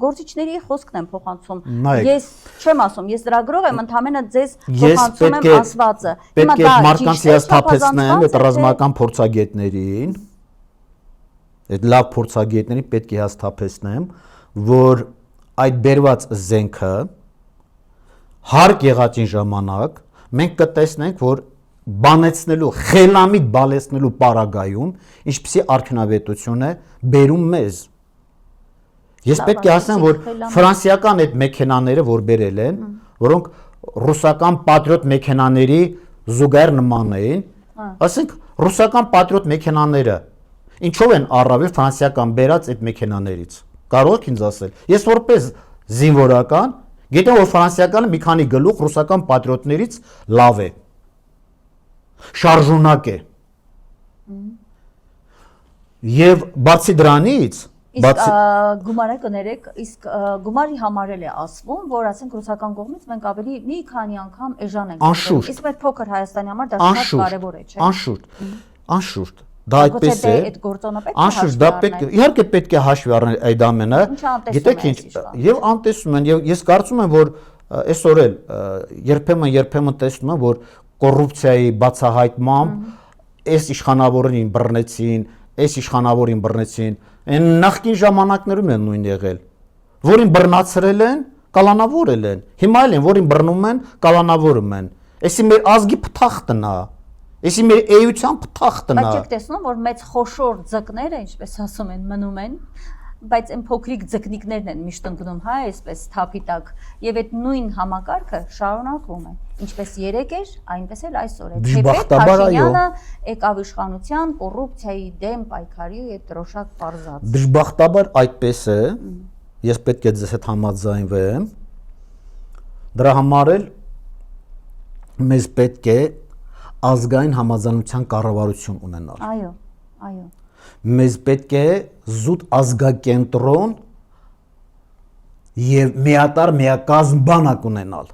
գործիչների խոսքն եմ փոխանցում։ Ես չեմ ասում, ես լրագրող եմ, ընդհանրապես ձեզ փոխանցում եմ ասվածը։ Պետք է մարդկանց հիասթափեցնեմ այդ ռազմական փորձագետներին, այդ լավ փորձագետներին պետք է հիասթափեցնեմ, որ այդ բերված զենքը հարկ եղածին ժամանակ մենք կտեսնենք, որ բանեցնելու, խելամիտ բալեցնելու պարագայում ինչպիսի արդյունավետություն է բերում մեզ։ Ես պետք է ասեմ, որ ֆրանսիական այդ մեքենաները, որ բերել են, որոնք ռուսական պատրիոտ մեքենաների զուգահեռ նման էին, ասենք ռուսական պատրիոտ մեքենաները ինչով են առավել ֆրանսիական բերած այդ մեքենաներից։ Կարող եք ինձ ասել։ Ես որպես զինվորական գիտեմ, որ ֆրանսիականը մի քանի գլուխ ռուսական պատրիոտներից լավ է։ Շարժունակ է։ Եվ բացի դրանից, գումարը կներեք, իսկ գումարի համար էլ է ասվում, որ ասենք ռուսական կողմից մենք ավելի մի քանի անգամ էժան ենք։ Իսկ մեր փոքր Հայաստանի համար դա շատ կարևոր է, չէ՞։ Անշուշտ։ Դա այդպես է։ Անշուշտ դա պետք է, իհարկե պետք է հաշվի առնել այդ ամենը։ Գիտեք ինչ, եւ անտեսում են, եւ ես կարծում եմ, որ այսօր էլ երբեմն տեսնում եմ, որ կոռուպցիայի բացահայտմամբ այս իշխանավորին բռնեցին, այս իշխանավորին բռնեցին, այն նախկին ժամանակներում են նույն եղել, որին բռնացրել են, կալանավորել են, հիմա էլ են, որին բռնում են, կալանավորում են։ Այսի մեր ազգի փթախտն է, այսի մեր էության փթախտն է։ Բայց եք տեսնում, որ մեծ խոշոր ձկները, ինչպես ասում են, մնում են։ բայց այն փոքրիկ ձկնիկներն են միշտ ընկնում, հա, այսպես թափի տակ, եւ այդ նույն համակարգը շարունակվում է, ինչպես երեք էր, այնպես էլ այսօր է։ Թեպետ Փաշինյանը եկավ իշխանության կոռուպցիայի դեմ պայքարի եւ դրոշակ պարզած։ Դժբախտաբար այդպես է, ես պետք է ձեզ հետ համաձայնվեմ։ Դրա համար էլ մեզ պետք է ազգային համաձայնության կառավարություն ունենալ։ Այո, այո։ Մեզ պետք է զուտ ազգակենտրոն եւ միատար միակազմ բանակ ունենալ։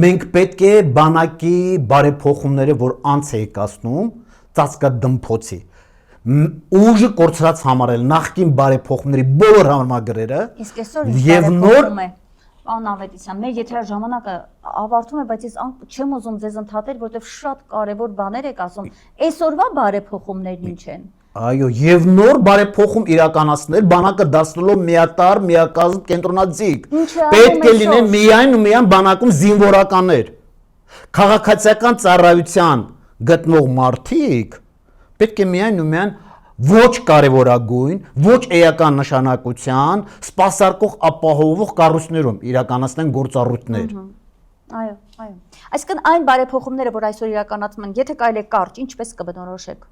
Մենք պետք է բանակի բարեփոխումները, որ անց է եկածնում, ծածկադմփոցի ուժը կորցրած համարել նախկին բարեփոխումների բոլոր համագրերը իսկ այսօր եւ նոր Պարոն Ավետիսյան, մեր եթե ժամանակը ավարտում է, բայց ես չեմ ուզում ձեզ ընդհատել, որովհետև շատ կարևոր բաներ եք ասում։ Այսօրվա բարեփոխումներն ինչ են։ Այո, եւ նոր բարեփոխում իրականացնել բանակը դարձնելով միատար, միակազմ կենտրոնաձիգ։ Պետք է լինեն միայն ու միայն բանակում զինվորականներ։ Քաղաքացիական ծառայության գտնող մարդիկ պետք է միայն ու միայն ոչ կարևորագույն, ոչ էական նշանակության, սպասարկող ապահովող կառույցներում իրականացնեն գործառույթներ։ Այո, այո։ Այսինքն այն բարեփոխումները, որ այսօր իրականացում են, եթե կարելի է կարճ, ինչպես կբնորոշեք։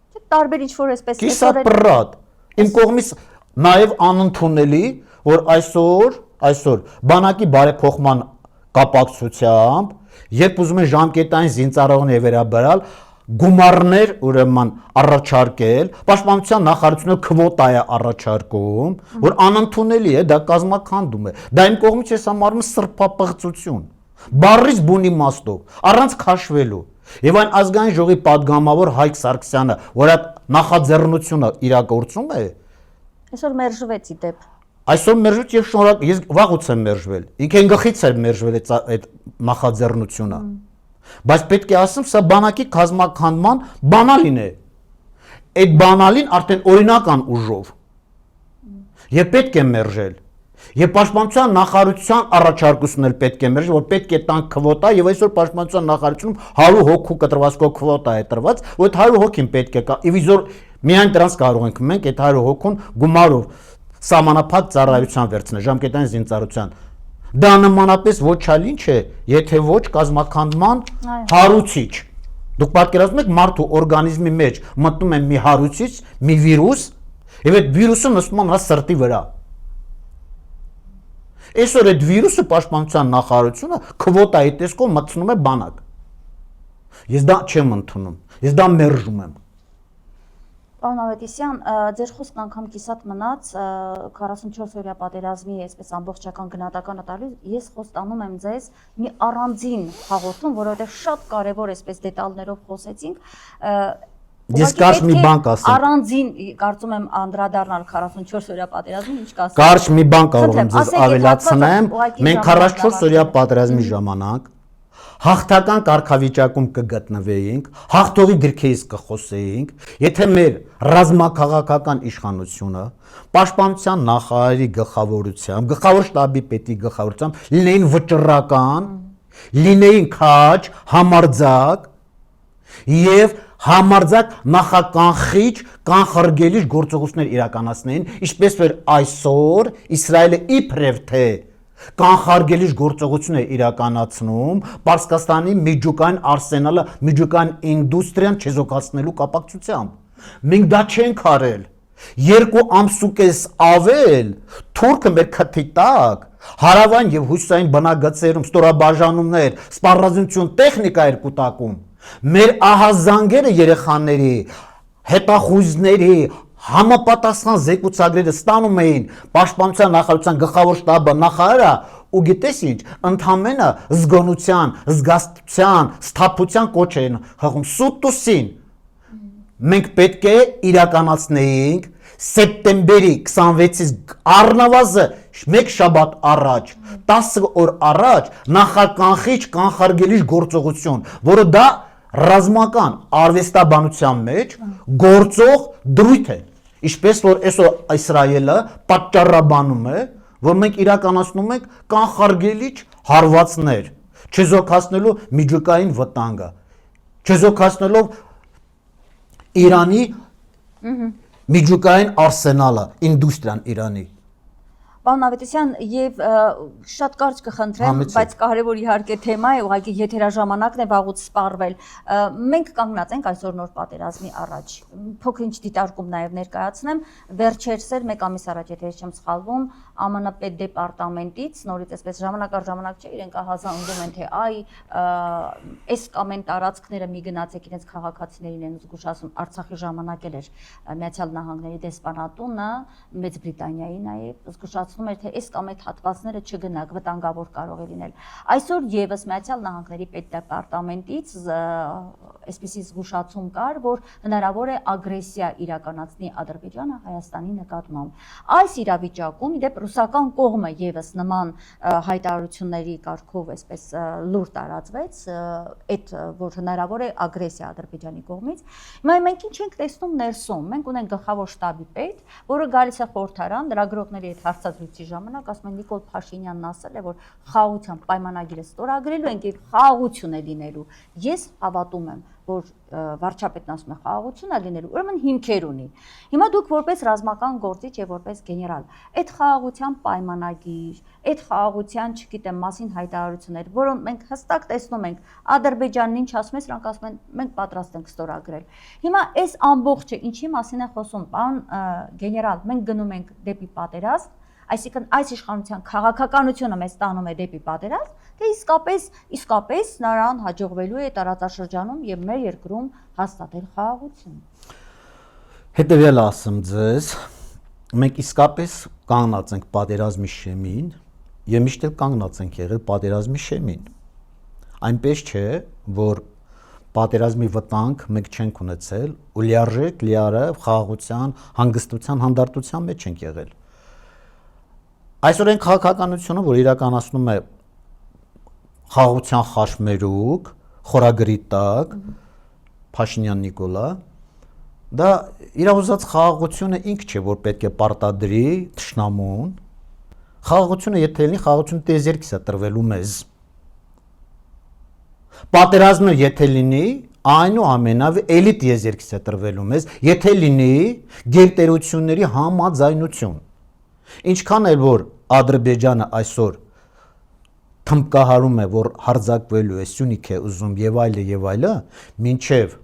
Թե տարբեր ինչ-որ այսպես Կիսապրատ։ Իմ կողմից նաև անընդունելի, որ այսօր բանակի բարեփոխման կապակցությամբ, երբ ուզում են ժամկետային զինծառայողների վերաբերալ գումարներ ուրեմն առաջարկել, պաշտպանության նախարարությունը քվոտա է առաջարկում, որ անընդունելի է, դա կազմաքանդում է։ Դա իմ կողմից ես համարում սրբապղծություն, բառից բուն իմաստով, առանց քաշվելու։ Եվ այն ազգային ժողովի падգամավոր Հայկ Սարգսյանը, որ այդ նախաձեռնությունը իրագործում է, այսօր մերժվեց ի դեպ։ Այսօր մերժվեց եւ շնորհակ ես վաղուց եմ մերժվել։ Ինքն գլխից էր մերժվել այդ նախաձեռնությունը։ Բայց պետք է ասեմ, սա բանակի կազմաքանդման բանալին է։ Այդ բանալին արդեն օրինական ուժով։ Եվ պետք է մերժել։ Եվ պաշտպանության նախարարության առաջարկությունն էլ պետք է մերժել, որ պետք է տան քվոտա եւ այսօր պաշտպանության նախարարությունում 100 հոգու կտրվածքով քվոտա է տրված, որ այդ 100 հոգին պետք է կա։ Եվ իզոր միայն դրանց կարող ենք մենք այդ 100 հոգուն գումարով սահմանափակ ծառայության վերցնել, ժամկետային զինծառայության։ Դա նմանապես ոչ այլ ինչ է, եթե ոչ կազմաքանդման հարուցիչ։ Դուք պատկերացնում եք մարդու օրգանիզմի մեջ մտնում է մի հարուցիչ, մի վիրուս, եւ այդ վիրուսը նստում է նրա սրտի վրա։ Այսօր այդ վիրուսը պաշտպանության նախարարությունը քվոտայի տեսքով մտցնում է բանակ։ Ես դա չեմ ընդունում, ես դա մերժում եմ։ Պարոն Ավետիսյան, ձեր խոսքն անգամ կիսատ մնաց 44-օրյա պատերազմի այսպես ամբողջական գնահատականը տալու, ես խոստանում եմ ձեզ մի առանձին հաղորդում, որովհետև շատ կարևոր այսպես դետալներով խոսեցինք։ Ես կարճ մի բան կասեմ։ Առանձին կարծում եմ անդրադառնալ 44-օրյա պատերազմին, ինչ կասեմ։ Կարճ մի բան կարող եմ ձեզ ավելացնեմ։ Մենք 44-օրյա պատերազմի ժամանակ հաղթական կարգավիճակում կգտնվեինք, հաղթողի գրքերից կխոսեինք, եթե մեր ռազմաքաղաքական իշխանությունը պաշտպանության նախարարի գլխավորությամբ, գլխավոր շտաբի պետի գլխավորությամբ լինեին վճռական, լինեին քաջ, համարձակ եւ համարձակ նախականխիչ կանխարգելիչ գործողություններ իրականացնեին, ինչպես որ այսօր Իսրայելը իբրև թե կանխարգելիչ գործողություն է իրականացնում Պարսկաստանի միջուկային արսենալը, միջուկային ինդուստրիան չեզոքացնելու կապակցությամբ։ Մենք դա չենք արել։ 2 ամսուկես ավել թուրքը մեր քթի տակ հարավային եւ հյուսիսային բնագծերում ստորաբաժանումներ, սպառազինություն տեխնիկա էր կուտակում։ Մեր ահազանգերը երեխաների, հետախույզների համապատասխան զեկուցագրերը ստանում էին պաշտպանության նախարարության գլխավոր շտաբը նախարարը ու գիտես ինչ, ընդամենը զգոնության, զգաստության, սթափության կոչ էին հղում սուտուսին։ Մենք պետք է իրականացնեինք սեպտեմբերի 26-ից առնվազն մեկ շաբաթ առաջ, 10 օր առաջ նախականխիչ կանխարգելիչ գործողություն, որը դա ռազմական արվեստաբանության մեջ գործող դրույթ է, ինչպես որ այսօր Իսրայելը պատճառաբանում է, որ մենք իրականացնում ենք կանխարգելիչ հարվածներ, չեզոքացնելու միջուկային վտանգը, չեզոքացնելով Իրանի միջուկային արսենալը, ինդուստրիան Իրանի։ Պարոն Ավետիսյան, եւ շատ կարճ կխնդրեմ, բայց կարևոր իհարկե թեմա է, ուղղակի եթերաժամանակն է վաղուց սպառվել։ Մենք կանգնած ենք այսօր նոր պատերազմի առաջ։ Փոքր-ինչ դիտարկում նաեւ ներկայացնեմ, վերջերս էր 1 ամիս առաջ, եթե չեմ սխալվում, ԱՄՆ պետդեպարտամենտից նորից այսպես ժամանակ առ ժամանակ չէ, իրենք ահազանգում են, թե այ այս կամ այն տարածքները մի գնացեք իրենց քաղաքացիներին են զգուշացում, Արցախի ժամանակ էր Միացյալ Նահանգների դեսպանատունը, Մեծ Բրիտանիայի նաեւ զգուշացնում էր, թե այս կամ այդ հատվածները չգնաք, վտանգավոր կարող է լինել։ Այսօր եւս Միացյալ Նահանգների պետդեպարտամենտից այսպիսի զգուշացում կար, որ հնարավոր է ագրեսիա իրականացնի Ադրբեջանը Հայաստանի նկատմամբ։ Այս իրավիճակում իդեպ ռուսական կողմը եւս նման հայտարարությունների կարգով այսպես լուր տարածվեց, այդ որ հնարավոր է ագրեսիա Ադրբեջանի կողմից։ Հիմա մենք ինչ ենք տեսնում ներսում։ Մենք ունենք գլխավոր շտաբի պետ, որը գալիս է խորհրդարան, լրագրողների հետ հարցազրույցի ժամանակ ասում են Նիկոլ Փաշինյանն ասել է, որ խաղաղության պայմանագիրը ստորագրելու ենք եւ խաղաղություն է լինելու։ Ես հավատում եմ, որ վարչապետն ասում է խաղաղություն է լինելու, ուրեմն հիմքեր ունի։ Հիմա դուք որպես ռազմական գործիչ եւ որպես գեներալ, այդ խաղաղության պայմանագիր, այդ խաղաղության, չգիտեմ, մասին հայտարարություններ, որոնք մենք հստակ տեսնում ենք, Ադրբեջանն ինչ ասում է, սրանք ասում են, մենք պատրաստ ենք ստորագրել։ Հիմա այս ամբողջը ինչի մասին է խոսում, պարոն գեներալ, մենք գնում ենք դեպի պատերազմ, այսինքն այս իշխանության քաղաքականությունը մեզ տանում է դեպի պատերազմ, թե իսկապես նրան հաջողվելու է տարածաշրջանում եւ մեր երկրում հաստատել խաղաղություն։ Հետևյալը ասեմ ձեզ, մենք իսկապես կանգնած ենք պատերազմի շեմին եւ միշտ էլ կանգնած ենք եղել պատերազմի շեմին։ Այնպես չէ, որ պատերազմի վտանգ մենք չենք ունեցել ու լիարժեք լիարժեք խաղաղության, հանգստության, հանդարտության մեջ ենք եղել։ Այսօր այն քաղաքականությունը, որ իրականացնում է խաղաղության խաշմերուկ, խորագրի տակ, Փաշինյան Նիկոլա, դա իր ուզած խաղաղությունը ինքը չէ, որ պետք է պարտադրի թշնամուն։ Խաղաղությունը եթե լինի, խաղաղությունը տիեզերքից է տրվելու մեզ։ Պատերազմը եթե լինի, այնուամենայնիվ էլի տիեզերքից է տրվելու մեզ, եթե լինի գերտերությունների համաձայնություն։ Ինչքան էլ որ Ադրբեջանը այսօր թմբկահարում է, որ հարձակվելու է, Սյունիք է ուզում եւ այլը, մինչեւ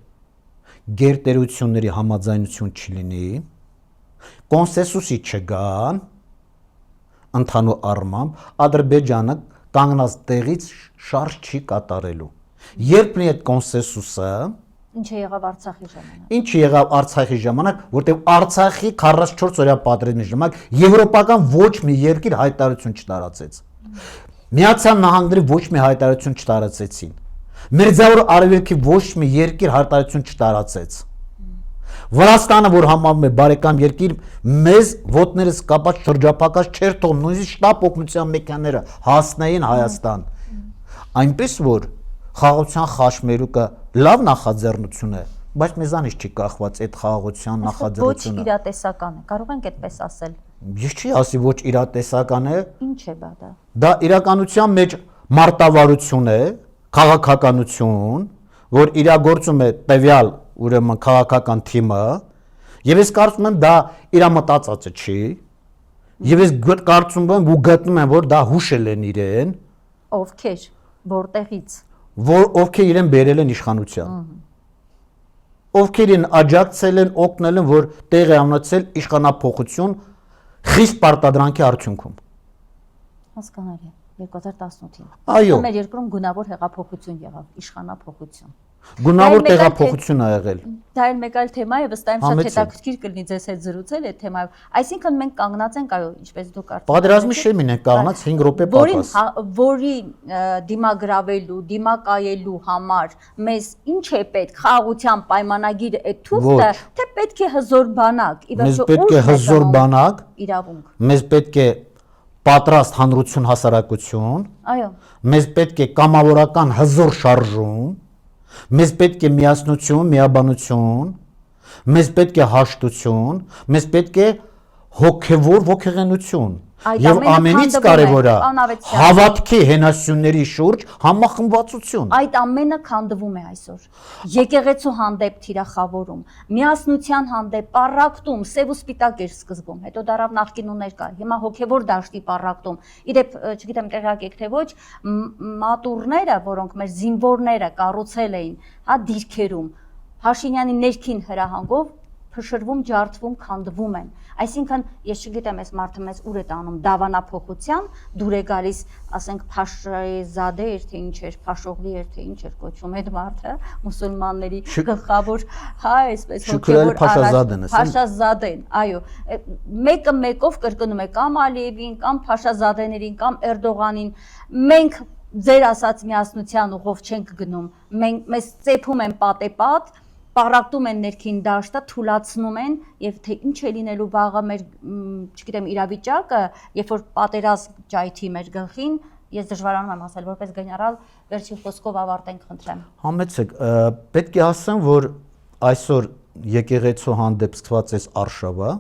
գերտերությունների համաձայնություն չլինի, կոնսենսուսի չգան, ընդհանուր առմամբ Ադրբեջանը կանգնած տեղից շարժ չի կատարելու։ Երբ լինի այդ կոնսենսուսը, Ինչը եղավ Արցախի ժամանակ։ Ինչը եղավ Արցախի ժամանակ, որտեղ Արցախի 44 օրյա պատերազմի ժամանակ եվրոպական ոչ մի երկիր հայտարարություն չտարածեց։ Միացյալ Նահանգների ոչ մի հայտարարություն չտարածեցին։ Մերձավոր Արևելքի ոչ մի երկիր հայտարարություն չտարածեց։ Վրաստանը, որ համարվում է բարեկամ երկիր, մեզ ոտներս կապած շրջափակած չէր թողնում, նույնիսկ շտապ օգնության մեքենաները հասնեին Հայաստան։ Այնպես որ խաղաղության խաշմերուկը լավ նախաձեռնություն է, բայց մեզանից չի կախված այդ խաղաղության նախաձեռնությունը։ Ոչ իրատեսական է, կարող ենք այդպես ասել։ Ես չի ասի ոչ իրատեսական է։ Ինչ է դա։ Դա իրականության մեջ մարտավարություն է, քաղաքականություն, որ իրագործում է տվյալ ուրեմն քաղաքական թիմը, եւ ես կարծում եմ դա իր մտածածը չի, եւ ես կարծում եմ ու գտնում եմ, որ դա հուշել են իրեն։ Ովքեր, որտեղից։ Որ ովքեր իրեն բերել են իշխանության։ Ովքեր են աջակցել են, օգնել են, որ տեղ է ունեցել իշխանափոխություն խիստ պարտադրանքի արդյունքում։ Հասկանալի է 2018-ին։ Այո։ Մեր երկրում գունավոր հեղափոխություն եղավ, իշխանափոխություն։ Գունավոր տեղափոխություն ա եղել։ Դա էլ մեկ այլ թեմա է, վստահ եմ շատ հետաքրքիր կլինի ձեզ հետ զրուցել այդ թեմայով։ Այսինքն մենք կանգնած ենք, այո, ինչպես դուք կարծում եք։ Պատերազմի շեմին ենք կանգնած 5 րոպե պակաս։ Որի դիմագրավելու, դիմակայելու համար մեզ ինչ է պետք, խաղաղության պայմանագիրը այդ թուղթը, թե պետք է հզոր բանակ։ Մեզ պետք է հզոր բանակ, իրավունք։ Մեզ պետք է պատրաստ հանրություն հասարակություն։ Այո։ Մեզ պետք է կամավորական հզոր շարժում, մեզ պետք է միասնություն, միաբանություն, մեզ պետք է հաշտություն, մեզ պետք է հոգևոր ոգեղենություն, Եվ ամենից կարևորը հավատքի հենասյունների շուրջ համախմբվածություն։ Այդ ամենը քանդվում է այսօր։ Եկեղեցու հանդեպ թիրախավորում, միասնության հանդեպ պառակտում, սև ու սպիտակ էր սկզբում, հետո դարավ նախկին ու ներկա, հիմա հոգևոր դաշտի պառակտում։ Իդեպ, չգիտեմ տեղյակ եք թե ոչ, մատուրները, որոնք մեր զինվորները կառուցել էին, հա, դիրքերում, Փաշինյանի ներքին հրահանգով փշրվում, ջարդվում, քանդվում են։ Այսինքն, ես չգիտեմ, այս մարդը մեզ ուր է տանում դավանափոխության, դուր է գալիս, ասենք, Փաշազադե էր թե ինչ էր, Փաշօղլի էր թե ինչ էր կոչվում այդ մարդը, մուսուլմանների գլխավոր, հա, այսպես հոգևոր Փաշազադեն, այո, մեկը մեկով կրկնում է կամ Ալիևին, կամ Փաշազադեներին, կամ Էրդողանին, մենք ձեր ասած միասնության ուղով չենք գնում, մեզ ծեփում են պատեպատ, պառակտում են ներքին դաշտը, թուլացնում են եւ թե ինչ է լինելու վաղը մեր, չգիտեմ, իրավիճակը, երբ որ պատերազմ ճայթի մեր գլխին, ես դժվարանում եմ ասել, որպես գեներալ, վերջին խոսքով ավարտենք, խնդրեմ։ Համեցեք, պետք է ասեմ, որ այսօր եկեղեցու հանդեպ սկսված այս արշավը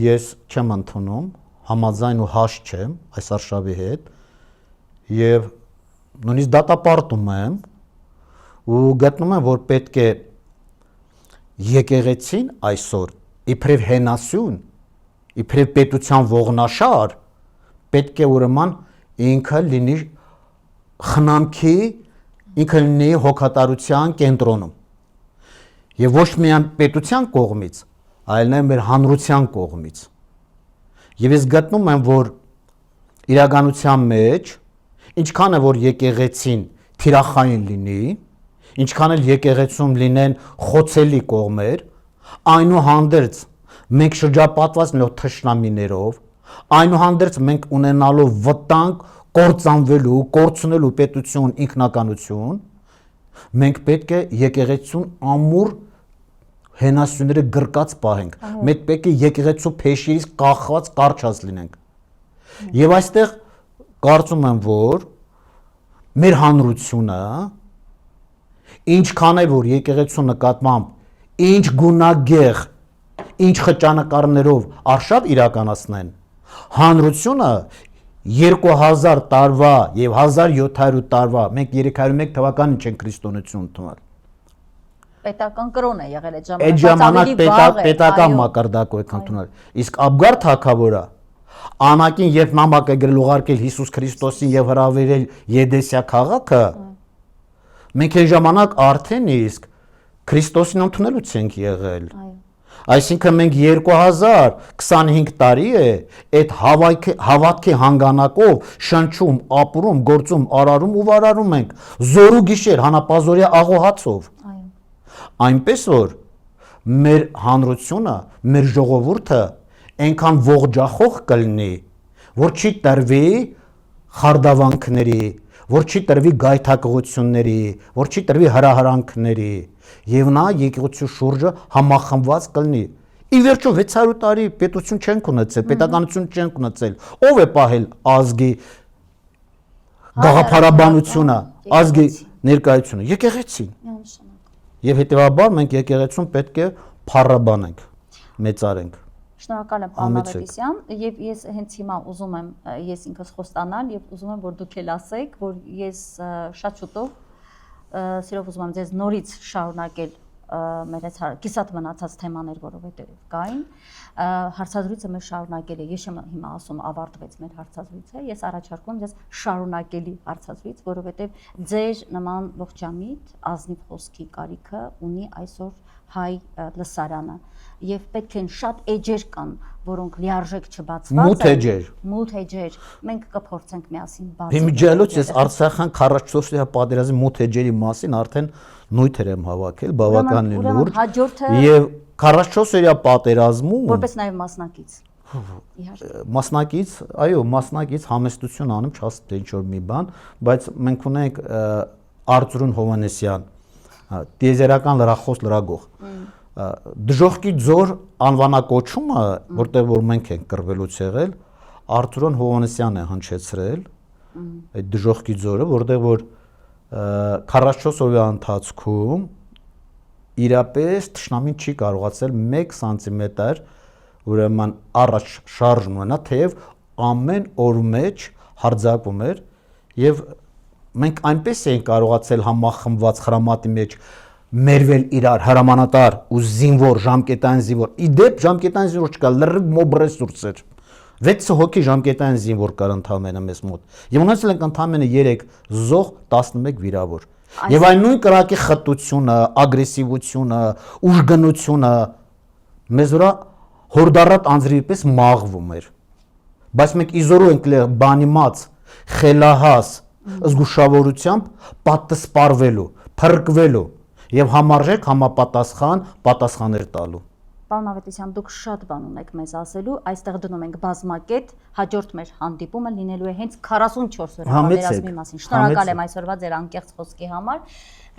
ես չեմ ընդունում, համաձայն ու հաշ չեմ այս արշավի հետ եւ նույնիսկ դատապարտում եմ ու գտնում եմ, որ պետք է եկեղեցին այսօր իբրև հենասյուն, իբրև պետության ողնաշար, պետք է ուրեմն ինքը լինի խնամքի, ինքը լինի հոգատարության կենտրոնում։ Եվ ոչ միայն պետության կողմից, այլ նաև մեր հանրության կողմից։ Եվ ես գտնում եմ, որ իրականության մեջ, ինչքան է որ եկեղեցին թիրախային լինի, ինչքան էլ եկեղեցում լինեն խոցելի կողմեր, այնուհանդերձ մենք շրջապատված լինելով թշնամիներով, այնուհանդերձ մենք ունենալով վտանգ կործանվելու, կորցնելու պետություն, ինքնականություն, մենք պետք է եկեղեցուն ամուր հենասյուները գրկած պահենք, մենք պետք է եկեղեցու փեշերից կախված կարճած լինենք։ Եվ այստեղ կարծում եմ, որ մեր հանրությունը ինչքան է որ եկեղեցու նկատմամբ ինչ գունագեղ, ինչ խճանկարներով արշավ իրականացնեն, հանրությունը 2000 տարվա եւ 1700 տարվա, մենք 301 թվականին չենք քրիստոնեություն ընդունել։ Պետական կրոն է եղել այդ ժամանակ։ Այդ ժամանակ պետական մակարդակով եք ընդունել։ Իսկ Աբգար թագավորը Անակին երբ նամակ է գրել ուղարկել Հիսուս Քրիստոսին եւ հրավիրել Եդեսիա քաղաքը, մենք այն ժամանակ արդեն իսկ Քրիստոսին ընդունելուց ենք եղել։ Այսինքն մենք 2025 տարի է այդ հավատքի հանգանակով շնչում, ապրում, գործում, արարում ու վարարում ենք զորու գիշեր հանապազորյա աղոհացով։ Այնպես որ մեր հանրությունը, մեր ժողովուրդը այնքան ողջախոհ կլինի, որ չի տրվի խարդավանքների, որ չի տրվի գայթակղությունների, որ չի տրվի հրահրանքների, եւ նա եկեղեցու շուրջը համախմբված կլինի։ Ի վերջո 600 տարի պետություն չենք ունեցել, պետականություն չենք ունեցել։ Ո՞վ է պահել ազգի գաղափարաբանությունը, ազգի ներկայությունը, եկեղեցին։ Եվ հետեւաբար մենք եկեղեցուն պետք է փառաբանենք, մեծարենք։ Շնորհակալ եմ, պարոն Ավետիսյան, եւ ես հենց հիմա ուզում եմ ես ինքս խոստանալ եւ ուզում եմ որ դուք էլ ասեք, որ ես շատ շուտով սիրով ուզում եմ ձեզ նորից շարունակել մեր կիսատ մնացած թեմաներ, որովհետեւ կային հարցազրույցը մեր շարունակել է, ես չեմ հիմա ասում ավարտվեց մեր հարցազրույցը, ես առաջարկում ձեզ շարունակելի հարցազրույց, որովհետեւ ձեր նման ողջամիտ ազնիվ խոսքի կարիքը ունի այսօր հայ լսարանը եւ պետք են շատ էջեր կան, որոնք լիարժեք չբացված են։ Մութ էջեր։ Մենք կփորձենք միասին բացել։ Իմիջիալոց ես Արցախյան 44-րդ պատերազմի մութ էջերի մասին արդեն նույթեր եմ հավաքել, բավականին լուրջ։ Եվ 44-րդ պատերազմում որպես նաեւ մասնակից։ Մասնակից, այո, մասնակից համեստություն անում, չասեմ թե ինչ որ մի բան, բայց մենք ունենք Արծրուն Հովանեսյան, տիեզերական լրախոս լրագող։ Դժոխքի ձոր անվանակոչումը, որտեղ որ մենք ենք կռվելուց եղել, Արծրուն Հովանեսյանն է հնչեցրել այդ դժոխքի ձորը, որտեղ որ 44 օրվա ընթացքում իրապես թշնամին չի կարողացել 1 սանտիմետր ուրեմն առաջ շարժ ունենա, թեև ամեն օր մեջ հարձակվում էր եւ մենք այնպես էինք կարողացել համախմբված խրամատի մեջ մերվել իրար հրամանատար ու զինվոր ժամկետային զինվոր իդեպ ժամկետային զինվոր չկա լրիվ մոբ ռեսուրս էր 6 հոգի ժամկետային զինվոր կար ընդամենը մեզ մոտ եւ ունեցել ենք ընդամենը 3 զոհ 11 վիրավոր եւ այն նույն կրակի խտությունը ագրեսիվությունը ուժգնությունը մեզ վրա հորդառատ անձրի պես մաղվում էր բայց մենք իզորու ենք բանիմաց խելահաս զգուշավորությամբ պատասպարվելու փրկվելու եւ համարժեք համապատասխան պատասխաններ տալու Պարոն Ավետիսյան, դուք շատ բան ունեք մեզ ասելու, այստեղ դնում ենք բազմակետ, հաջորդ մեր հանդիպումը լինելու է հենց 44 օրյա պատերազմի մասին։ Շնորհակալ եմ այսօրվա ձեր անկեղծ խոսքի համար։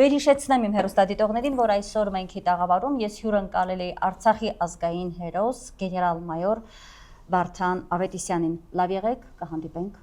Վերհիշեցնեմ իմ հեռուստադիտողներին, որ այսօր մենք հիտաղավարում ես հյուրընկալել էի Արցախի ազգային հերոս գեներալ-մայոր Վարդան Ավետիսյանին։ Լավ եղեք, կհանդիպենք